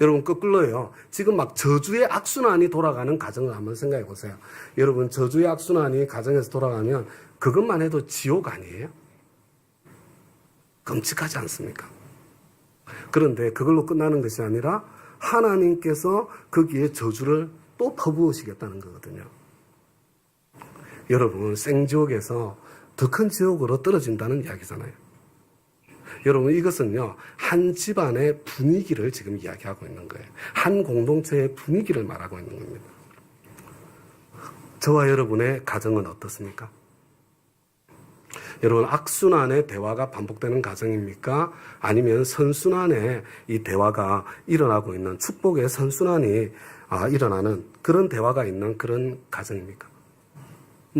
여러분, 거꾸로요, 지금 막 저주의 악순환이 돌아가는 가정을 한번 생각해 보세요. 여러분, 저주의 악순환이 가정에서 돌아가면 그것만 해도 지옥 아니에요? 끔찍하지 않습니까? 그런데 그걸로 끝나는 것이 아니라 하나님께서 거기에 저주를 또 퍼부으시겠다는 거거든요. 여러분, 생지옥에서 더 큰 지옥으로 떨어진다는 이야기잖아요. 여러분, 이것은요, 한 집안의 분위기를 지금 이야기하고 있는 거예요. 한 공동체의 분위기를 말하고 있는 겁니다. 저와 여러분의 가정은 어떻습니까? 여러분, 악순환의 대화가 반복되는 가정입니까? 아니면 선순환의 이 대화가 일어나고 있는, 축복의 선순환이 일어나는 그런 대화가 있는 그런 가정입니까?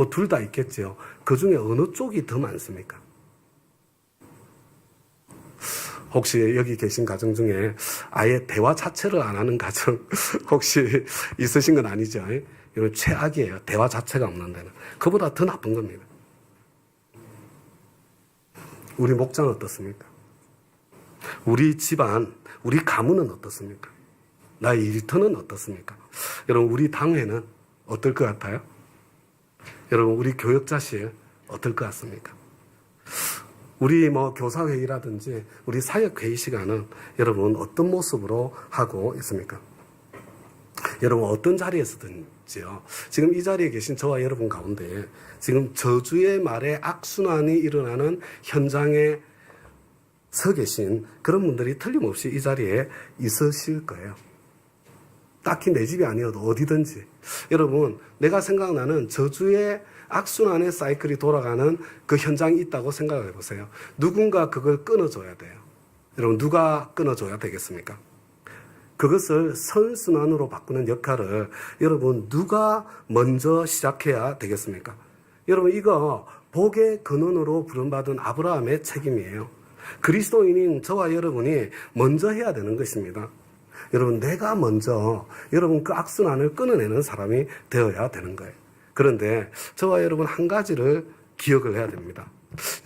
둘 다 있겠죠. 그 중에 어느 쪽이 더 많습니까? 혹시 여기 계신 가정 중에 아예 대화 자체를 안 하는 가정 혹시 있으신 건 아니죠? 이건 최악이에요. 대화 자체가 없는 데는. 그보다 더 나쁜 겁니다. 우리 목장은 어떻습니까? 우리 집안, 우리 가문은 어떻습니까? 나의 일터는 어떻습니까? 여러분, 우리 당회는 어떨 것 같아요? 여러분, 우리 교역자실 어떨 것 같습니까? 우리 교사회의라든지 우리 사역회의 시간은 여러분 어떤 모습으로 하고 있습니까? 여러분 어떤 자리에서든지요. 지금 이 자리에 계신 저와 여러분 가운데 지금 저주의 말에 악순환이 일어나는 현장에 서 계신 그런 분들이 틀림없이 이 자리에 있으실 거예요. 딱히 내 집이 아니어도 어디든지. 여러분, 내가 생각나는 저주의 악순환의 사이클이 돌아가는 그 현장이 있다고 생각해 보세요. 누군가 그걸 끊어줘야 돼요. 여러분, 누가 끊어줘야 되겠습니까? 그것을 선순환으로 바꾸는 역할을 여러분, 누가 먼저 시작해야 되겠습니까? 여러분, 이거 복의 근원으로 부름받은 아브라함의 책임이에요. 그리스도인인 저와 여러분이 먼저 해야 되는 것입니다. 여러분, 내가 먼저 여러분 그 악순환을 끊어내는 사람이 되어야 되는 거예요. 그런데 저와 여러분 한 가지를 기억을 해야 됩니다.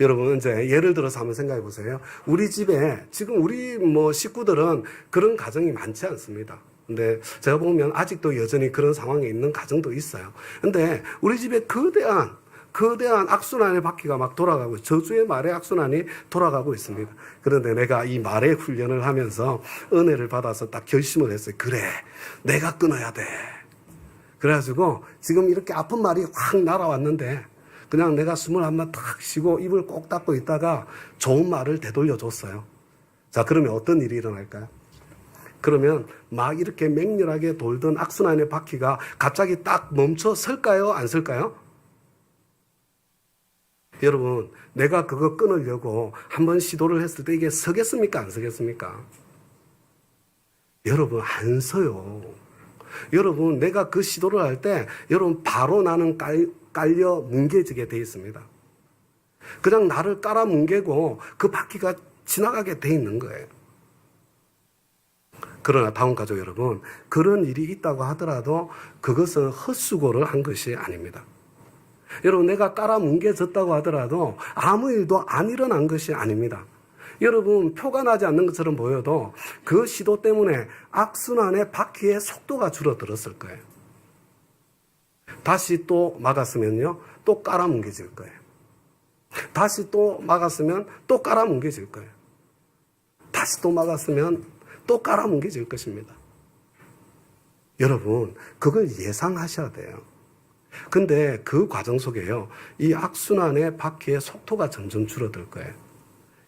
여러분, 이제 예를 들어서 한번 생각해 보세요. 우리 집에 지금 우리 식구들은 그런 가정이 많지 않습니다. 근데 제가 보면 아직도 여전히 그런 상황에 있는 가정도 있어요. 근데 우리 집에 거대한 악순환의 바퀴가 막 돌아가고, 저주의 말의 악순환이 돌아가고 있습니다. 그런데 내가 이 말의 훈련을 하면서 은혜를 받아서 딱 결심을 했어요. 그래, 내가 끊어야 돼. 그래가지고 지금 이렇게 아픈 말이 확 날아왔는데 그냥 내가 숨을 한번 탁 쉬고 입을 꼭 닫고 있다가 좋은 말을 되돌려줬어요. 자, 그러면 어떤 일이 일어날까요? 그러면 막 이렇게 맹렬하게 돌던 악순환의 바퀴가 갑자기 딱 멈춰 설까요? 안 설까요? 여러분, 내가 그거 끊으려고 한번 시도를 했을 때 이게 서겠습니까? 안 서겠습니까? 여러분, 안 서요. 여러분, 내가 그 시도를 할 때 여러분 바로 나는 깔려 뭉개지게 돼 있습니다. 그냥 나를 깔아 뭉개고 그 바퀴가 지나가게 돼 있는 거예요. 그러나 다음 가족 여러분, 그런 일이 있다고 하더라도 그것은 헛수고를 한 것이 아닙니다. 여러분, 내가 깔아 뭉개졌다고 하더라도 아무 일도 안 일어난 것이 아닙니다. 여러분, 표가 나지 않는 것처럼 보여도 그 시도 때문에 악순환의 바퀴의 속도가 줄어들었을 거예요. 다시 또 막았으면요, 또 깔아뭉개질 거예요. 다시 또 막았으면 또 깔아뭉개질 거예요. 다시 또 막았으면 또 깔아뭉개질 것입니다. 여러분, 그걸 예상하셔야 돼요. 근데 그 과정 속에요, 이 악순환의 바퀴의 속도가 점점 줄어들 거예요.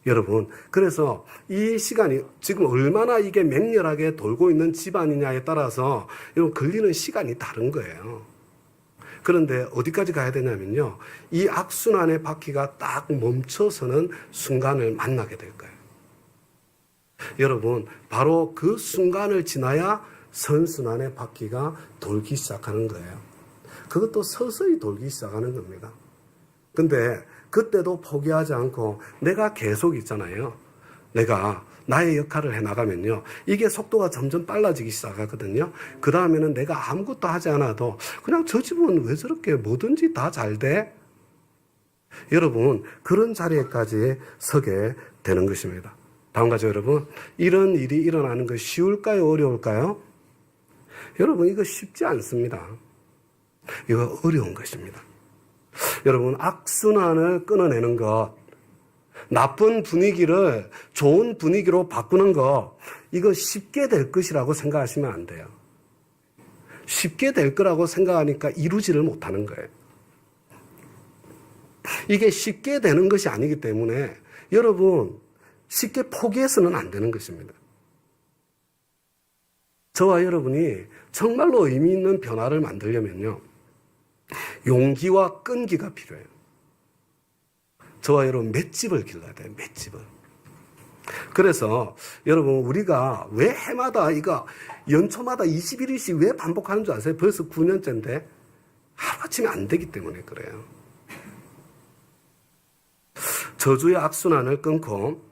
여러분, 그래서 이 시간이 지금 얼마나 이게 맹렬하게 돌고 있는 집안이냐에 따라서 여러분 걸리는 시간이 다른 거예요. 그런데 어디까지 가야 되냐면요, 이 악순환의 바퀴가 딱 멈춰서는 순간을 만나게 될 거예요. 여러분, 바로 그 순간을 지나야 선순환의 바퀴가 돌기 시작하는 거예요. 그것도 서서히 돌기 시작하는 겁니다. 근데 그때도 포기하지 않고 내가 계속 있잖아요. 내가 나의 역할을 해나가면요, 이게 속도가 점점 빨라지기 시작하거든요. 그 다음에는 내가 아무것도 하지 않아도 그냥 저 집은 왜 저렇게 뭐든지 다 잘 돼? 여러분, 그런 자리에까지 서게 되는 것입니다. 다음 가죠, 여러분. 이런 일이 일어나는 것이 쉬울까요? 어려울까요? 여러분, 이거 쉽지 않습니다. 이거 어려운 것입니다. 여러분, 악순환을 끊어내는 것, 나쁜 분위기를 좋은 분위기로 바꾸는 것, 이거 쉽게 될 것이라고 생각하시면 안 돼요. 쉽게 될 거라고 생각하니까 이루지를 못하는 거예요. 이게 쉽게 되는 것이 아니기 때문에 여러분, 쉽게 포기해서는 안 되는 것입니다. 저와 여러분이 정말로 의미 있는 변화를 만들려면요, 용기와 끈기가 필요해요. 저와 여러분 맷집을 길러야 돼요. 맷집을. 그래서 여러분, 우리가 왜 해마다 이거 연초마다 21일씩 왜 반복하는 줄 아세요? 벌써 9년째인데 하루아침에 안 되기 때문에 그래요. 저주의 악순환을 끊고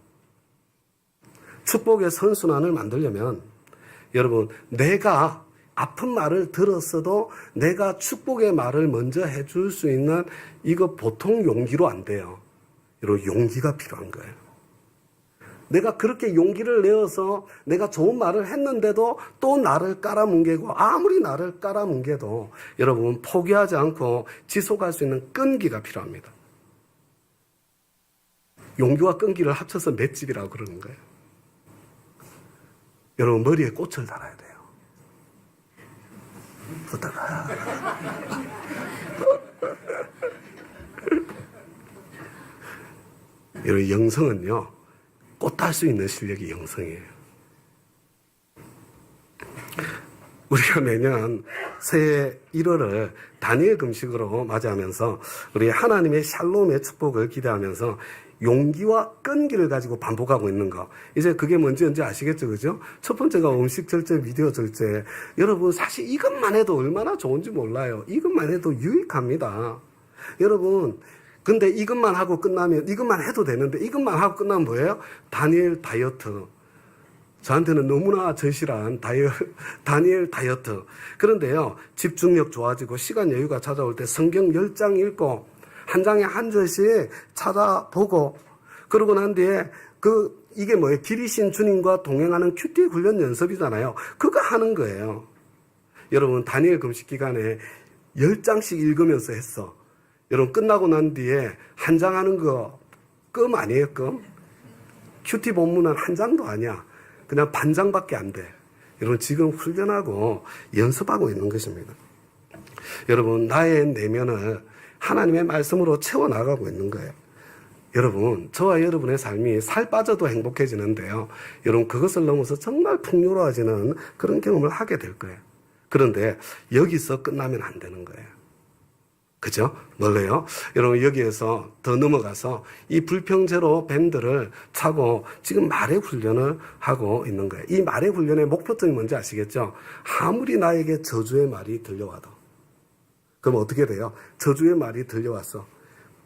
축복의 선순환을 만들려면 여러분, 내가 아픈 말을 들었어도 내가 축복의 말을 먼저 해줄 수 있는 이거 보통 용기로 안 돼요. 이런 용기가 필요한 거예요. 내가 그렇게 용기를 내어서 내가 좋은 말을 했는데도 또 나를 깔아뭉개고 아무리 나를 깔아뭉개도 여러분 포기하지 않고 지속할 수 있는 끈기가 필요합니다. 용기와 끈기를 합쳐서 맷집이라고 그러는 거예요. 여러분 머리에 꽃을 달아야 돼요. 부탁. 여러분 영성은요 꽃 달 수 있는 실력이 영성이에요. 우리가 매년 새해 1월을 다니엘 금식으로 맞이하면서 우리 하나님의 샬롬의 축복을 기대하면서 용기와 끈기를 가지고 반복하고 있는 거. 이제 그게 뭔지 아시겠죠? 그죠? 첫 번째가 음식 절제, 미디어 절제. 여러분, 사실 이것만 해도 얼마나 좋은지 몰라요. 이것만 해도 유익합니다. 여러분, 근데 이것만 하고 끝나면, 이것만 해도 되는데, 이것만 하고 끝나면 뭐예요? 다니엘 다이어트. 저한테는 너무나 절실한 다니엘 다이어트. 그런데요, 집중력 좋아지고 시간 여유가 찾아올 때 성경 10장 읽고, 한 장에 한 절씩 찾아보고, 그러고 난 뒤에 이게 뭐예요? 길이신 주님과 동행하는 큐티 훈련 연습이잖아요. 그거 하는 거예요. 여러분, 다니엘 금식 기간에 10장씩 읽으면서 했어. 여러분, 끝나고 난 뒤에 한 장 하는 거, 껌 아니에요, 껌? 큐티 본문은 한 장도 아니야. 그냥 반 장밖에 안 돼. 여러분, 지금 훈련하고 연습하고 있는 것입니다. 여러분, 나의 내면을 하나님의 말씀으로 채워나가고 있는 거예요. 여러분, 저와 여러분의 삶이 살 빠져도 행복해지는데요. 여러분, 그것을 넘어서 정말 풍요로워지는 그런 경험을 하게 될 거예요. 그런데 여기서 끝나면 안 되는 거예요. 그죠? 뭘래요? 여러분, 여기에서 더 넘어가서 이 불평제로 밴드를 차고 지금 말의 훈련을 하고 있는 거예요. 이 말의 훈련의 목표점이 뭔지 아시겠죠? 아무리 나에게 저주의 말이 들려와도. 그럼 어떻게 돼요? 저주의 말이 들려왔어.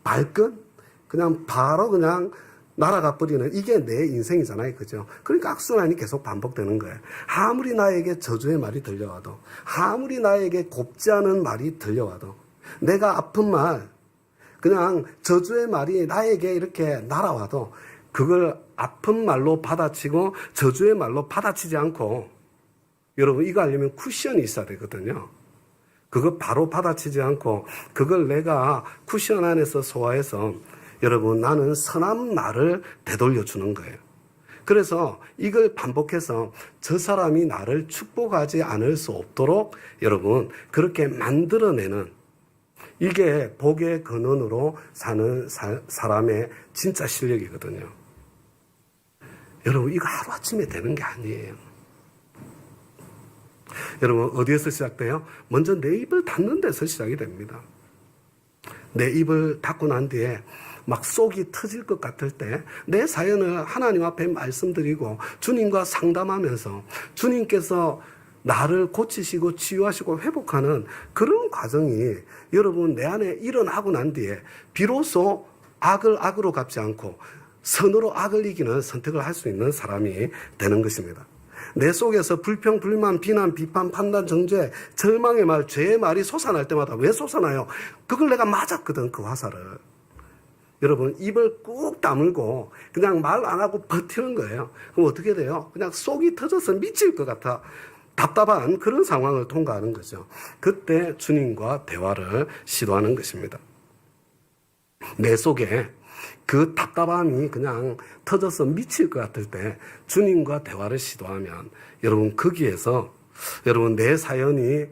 발끈? 그냥 바로 그냥 날아가 버리는 이게 내 인생이잖아요. 그죠? 그러니까 악순환이 계속 반복되는 거예요. 아무리 나에게 저주의 말이 들려와도, 아무리 나에게 곱지 않은 말이 들려와도, 내가 아픈 말, 그냥 저주의 말이 나에게 이렇게 날아와도 그걸 아픈 말로 받아치고 저주의 말로 받아치지 않고, 여러분 이거 하려면 쿠션이 있어야 되거든요. 그거 바로 받아치지 않고 그걸 내가 쿠션 안에서 소화해서 여러분 나는 선한 말을 되돌려 주는 거예요. 그래서 이걸 반복해서 저 사람이 나를 축복하지 않을 수 없도록 여러분 그렇게 만들어내는 이게 복의 근원으로 사는 사람의 진짜 실력이거든요. 여러분 이거 하루아침에 되는 게 아니에요. 여러분 어디에서 시작돼요? 먼저 내 입을 닫는 데서 시작이 됩니다. 내 입을 닫고 난 뒤에 막 속이 터질 것 같을 때 내 사연을 하나님 앞에 말씀드리고 주님과 상담하면서 주님께서 나를 고치시고 치유하시고 회복하는 그런 과정이 여러분 내 안에 일어나고 난 뒤에 비로소 악을 악으로 갚지 않고 선으로 악을 이기는 선택을 할 수 있는 사람이 되는 것입니다. 내 속에서 불평, 불만, 비난, 비판, 판단, 정죄, 절망의 말, 죄의 말이 솟아날 때마다 왜 솟아나요? 그걸 내가 맞았거든, 그 화살을. 여러분, 입을 꾹 다물고 그냥 말 안 하고 버티는 거예요. 그럼 어떻게 돼요? 그냥 속이 터져서 미칠 것 같아. 답답한 그런 상황을 통과하는 거죠. 그때 주님과 대화를 시도하는 것입니다. 내 속에 그 답답함이 그냥 터져서 미칠 것 같을 때 주님과 대화를 시도하면 여러분 거기에서 여러분 내 사연이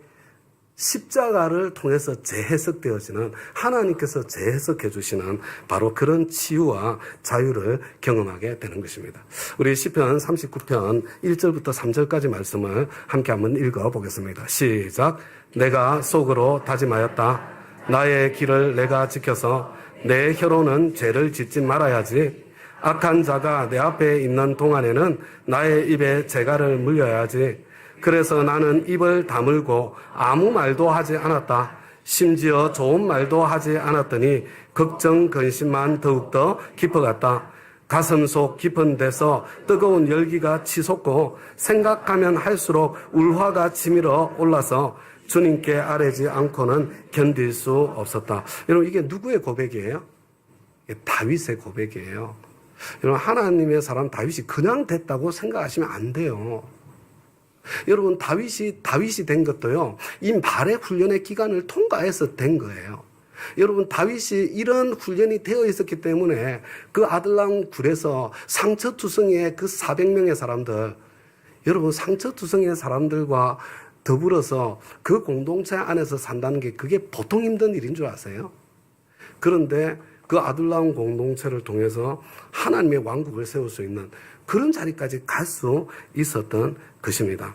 십자가를 통해서 재해석되어지는 하나님께서 재해석해 주시는 바로 그런 치유와 자유를 경험하게 되는 것입니다. 우리 시편 39편 1절부터 3절까지 말씀을 함께 한번 읽어보겠습니다. 시작. 내가 속으로 다짐하였다. 나의 길을 내가 지켜서 내 혀로는 죄를 짓지 말아야지. 악한 자가 내 앞에 있는 동안에는 나의 입에 재갈을 물려야지. 그래서 나는 입을 다물고 아무 말도 하지 않았다. 심지어 좋은 말도 하지 않았더니 걱정 근심만 더욱더 깊어갔다. 가슴 속 깊은 데서 뜨거운 열기가 치솟고 생각하면 할수록 울화가 치밀어 올라서 주님께 아뢰지 않고는 견딜 수 없었다. 여러분, 이게 누구의 고백이에요? 다윗의 고백이에요. 여러분, 하나님의 사람 다윗이 그냥 됐다고 생각하시면 안 돼요. 여러분, 다윗이 된 것도요, 이 말의 훈련의 기간을 통과해서 된 거예요. 여러분, 다윗이 이런 훈련이 되어 있었기 때문에 그 아들람 굴에서 상처투성이의 그 400명의 사람들, 여러분, 상처투성이의 사람들과 더불어서 그 공동체 안에서 산다는 게 그게 보통 힘든 일인 줄 아세요? 그런데 그 아둘람 공동체를 통해서 하나님의 왕국을 세울 수 있는 그런 자리까지 갈 수 있었던 것입니다.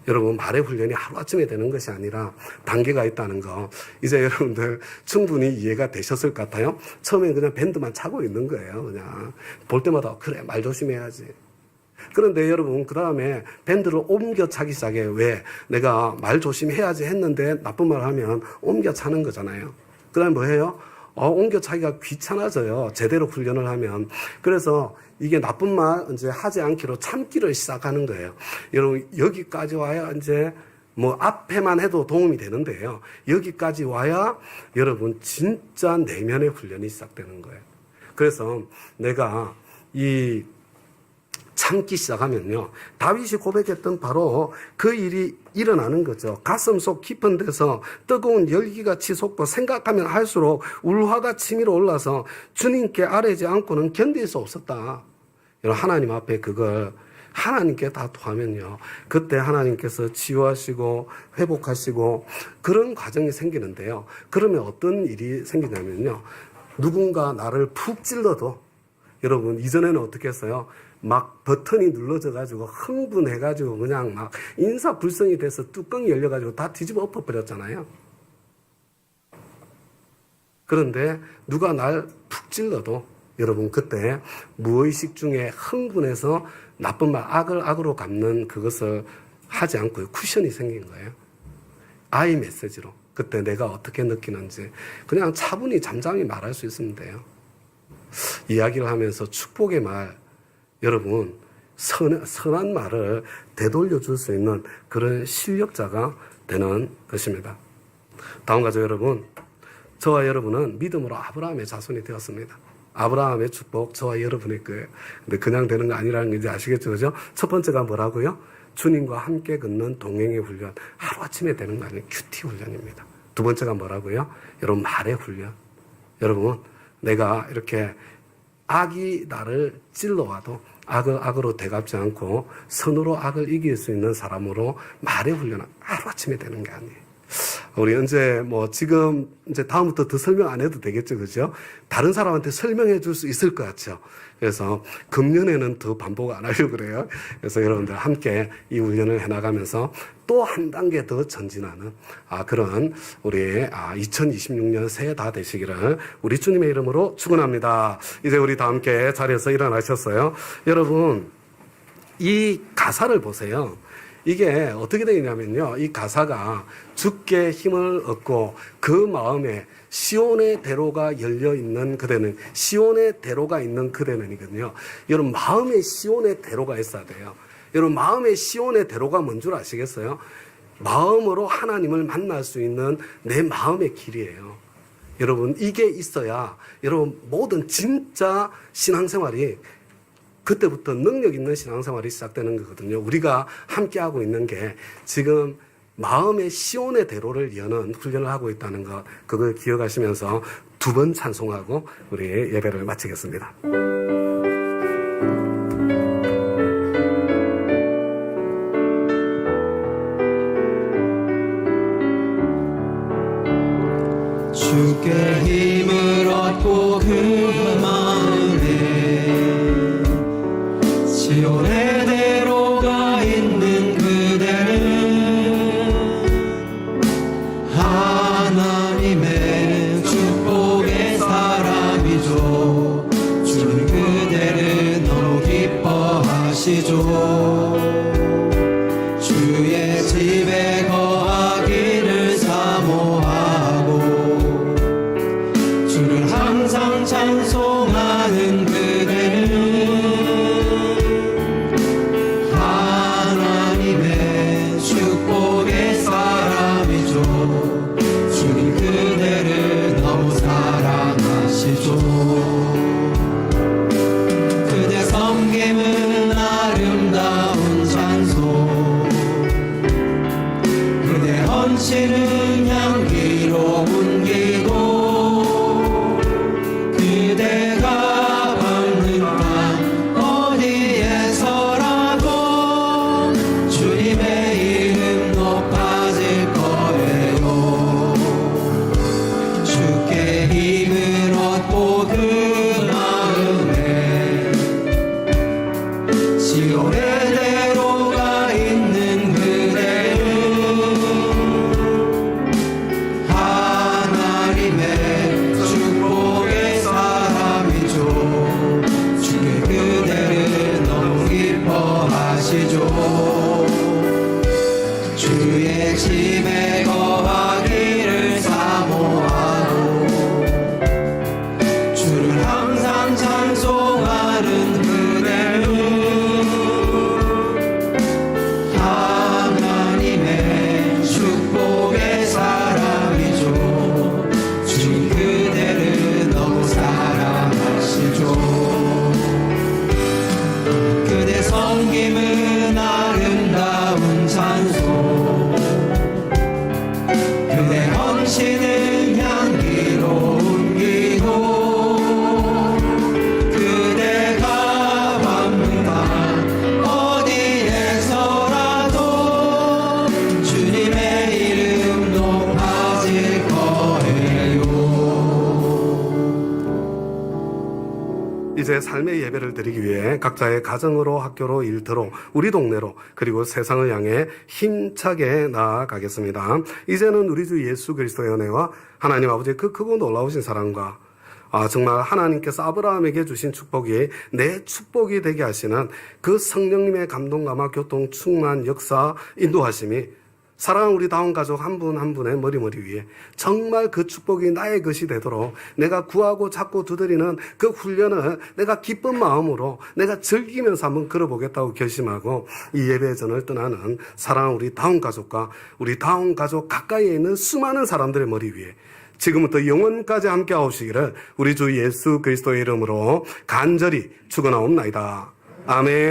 여러분, 말의 훈련이 하루아침에 되는 것이 아니라 단계가 있다는 거 이제 여러분들 충분히 이해가 되셨을 것 같아요. 처음엔 그냥 밴드만 차고 있는 거예요. 그냥 볼 때마다 그래, 말 조심해야지. 그런데 여러분, 그 다음에 밴드를 옮겨 차기 시작해. 왜? 내가 말 조심해야지 했는데 나쁜 말 하면 옮겨 차는 거잖아요. 그 다음에 뭐 해요? 옮겨 차기가 귀찮아져요. 제대로 훈련을 하면. 그래서 이게 나쁜 말 이제 하지 않기로 참기를 시작하는 거예요. 여러분, 여기까지 와야 이제 뭐 앞에만 해도 도움이 되는데요. 여기까지 와야 여러분 진짜 내면의 훈련이 시작되는 거예요. 그래서 내가 이 참기 시작하면요, 다윗이 고백했던 바로 그 일이 일어나는 거죠. 가슴 속 깊은 데서 뜨거운 열기가 치솟고 생각하면 할수록 울화가 치밀어 올라서 주님께 아뢰지 않고는 견딜 수 없었다. 여러분, 하나님 앞에 그걸 하나님께 다 토하면요, 그때 하나님께서 치유하시고 회복하시고 그런 과정이 생기는데요. 그러면 어떤 일이 생기냐면요, 누군가 나를 푹 찔러도, 여러분, 이전에는 어떻게 했어요? 막 버튼이 눌러져가지고 흥분해가지고 그냥 막 인사불성이 돼서 뚜껑이 열려가지고 다 뒤집어 엎어버렸잖아요. 그런데 누가 날 푹 찔러도 여러분, 그때 무의식 중에 흥분해서 나쁜 말 악으로 갚는 그것을 하지 않고 쿠션이 생긴 거예요. 아이 메시지로 그때 내가 어떻게 느끼는지 그냥 차분히 잠잠히 말할 수 있으면 돼요. 이야기를 하면서 축복의 말, 여러분, 선한 말을 되돌려 줄 수 있는 그런 실력자가 되는 것입니다. 다음 가죠, 여러분. 저와 여러분은 믿음으로 아브라함의 자손이 되었습니다. 아브라함의 축복, 저와 여러분의 거예요. 근데 그냥 되는 거 아니라는 게 이제 아시겠죠, 그죠? 첫 번째가 뭐라고요? 주님과 함께 걷는 동행의 훈련. 하루아침에 되는 거 아니에요. 큐티 훈련입니다. 두 번째가 뭐라고요? 여러분, 말의 훈련. 여러분, 내가 이렇게 악이 나를 찔러와도 악으로 대갚지 않고 선으로 악을 이길 수 있는 사람으로 말의 훈련은 하루아침에 되는 게 아니에요. 우리 언제 지금 이제 다음부터 더 설명 안 해도 되겠죠, 그죠? 다른 사람한테 설명해 줄 수 있을 것 같죠. 그래서 금년에는 더 반복 안 하려고 그래요. 그래서 여러분들 함께 이 훈련을 해나가면서 또 한 단계 더 전진하는 그런 우리 2026년 새해 다 되시기를 우리 주님의 이름으로 축원합니다. 이제 우리 다 함께 자리에서 일어나셨어요. 여러분, 이 가사를 보세요. 이게 어떻게 되냐면요, 이 가사가 주께 힘을 얻고 그 마음에 시온의 대로가 열려 있는 그대는, 시온의 대로가 있는 그대는이거든요. 여러분, 마음에 시온의 대로가 있어야 돼요. 여러분, 마음에 시온의 대로가 뭔 줄 아시겠어요? 마음으로 하나님을 만날 수 있는 내 마음의 길이에요. 여러분, 이게 있어야 여러분 모든 진짜 신앙생활이, 그때부터 능력 있는 신앙생활이 시작되는 거거든요. 우리가 함께하고 있는 게 지금 마음의 시온의 대로를 여는 훈련을 하고 있다는 것, 그걸 기억하시면서 두 번 찬송하고 우리 예배를 마치겠습니다. 주께 힘을 얻고 그 마음에 시온의 대로가 있는 그대는 하나님의 축복의 사람이죠. 주는 그대를 너무 기뻐하시죠. 주의 집에 거하기를 사모하고 주를 항상 찬송하는 그대 살아가시죠. 주의 집에 거하기를 사모하고 주를 항상 찬송하는 그대는 하나님의 축복의 사람이죠. 주님 그대를 너무 사랑하시죠. 그대 섬김은 아름다운 찬송, 그대 헌신은 향기로운 기도, 그대가 밟는 날 어디에서라도 주님의 이름 높아질 거예요. 이제 삶의 예배를 드리기 위해 각자의 가정으로, 학교로, 일터로, 우리 동네로, 그리고 세상을 향해 힘차게 나아가겠습니다. 이제는 우리 주 예수 그리스도의 은혜와 하나님 아버지의 그 크고 놀라우신 사랑과 정말 하나님께서 아브라함에게 주신 축복이 내 축복이 되게 하시는 그 성령님의 감동감화 교통 충만 역사 인도하심이 사랑하는 우리 다운 가족 한 분 한 분의 머리 위에 정말 그 축복이 나의 것이 되도록 내가 구하고 찾고 두드리는 그 훈련을 내가 기쁜 마음으로 내가 즐기면서 한번 걸어보겠다고 결심하고 이 예배전을 떠나는 사랑하는 우리 다운 가족과 우리 다운 가족 가까이에 있는 수많은 사람들의 머리 위에 지금부터 영원까지 함께 하시기를 우리 주 예수 그리스도의 이름으로 간절히 축원하옵나이다. 아멘.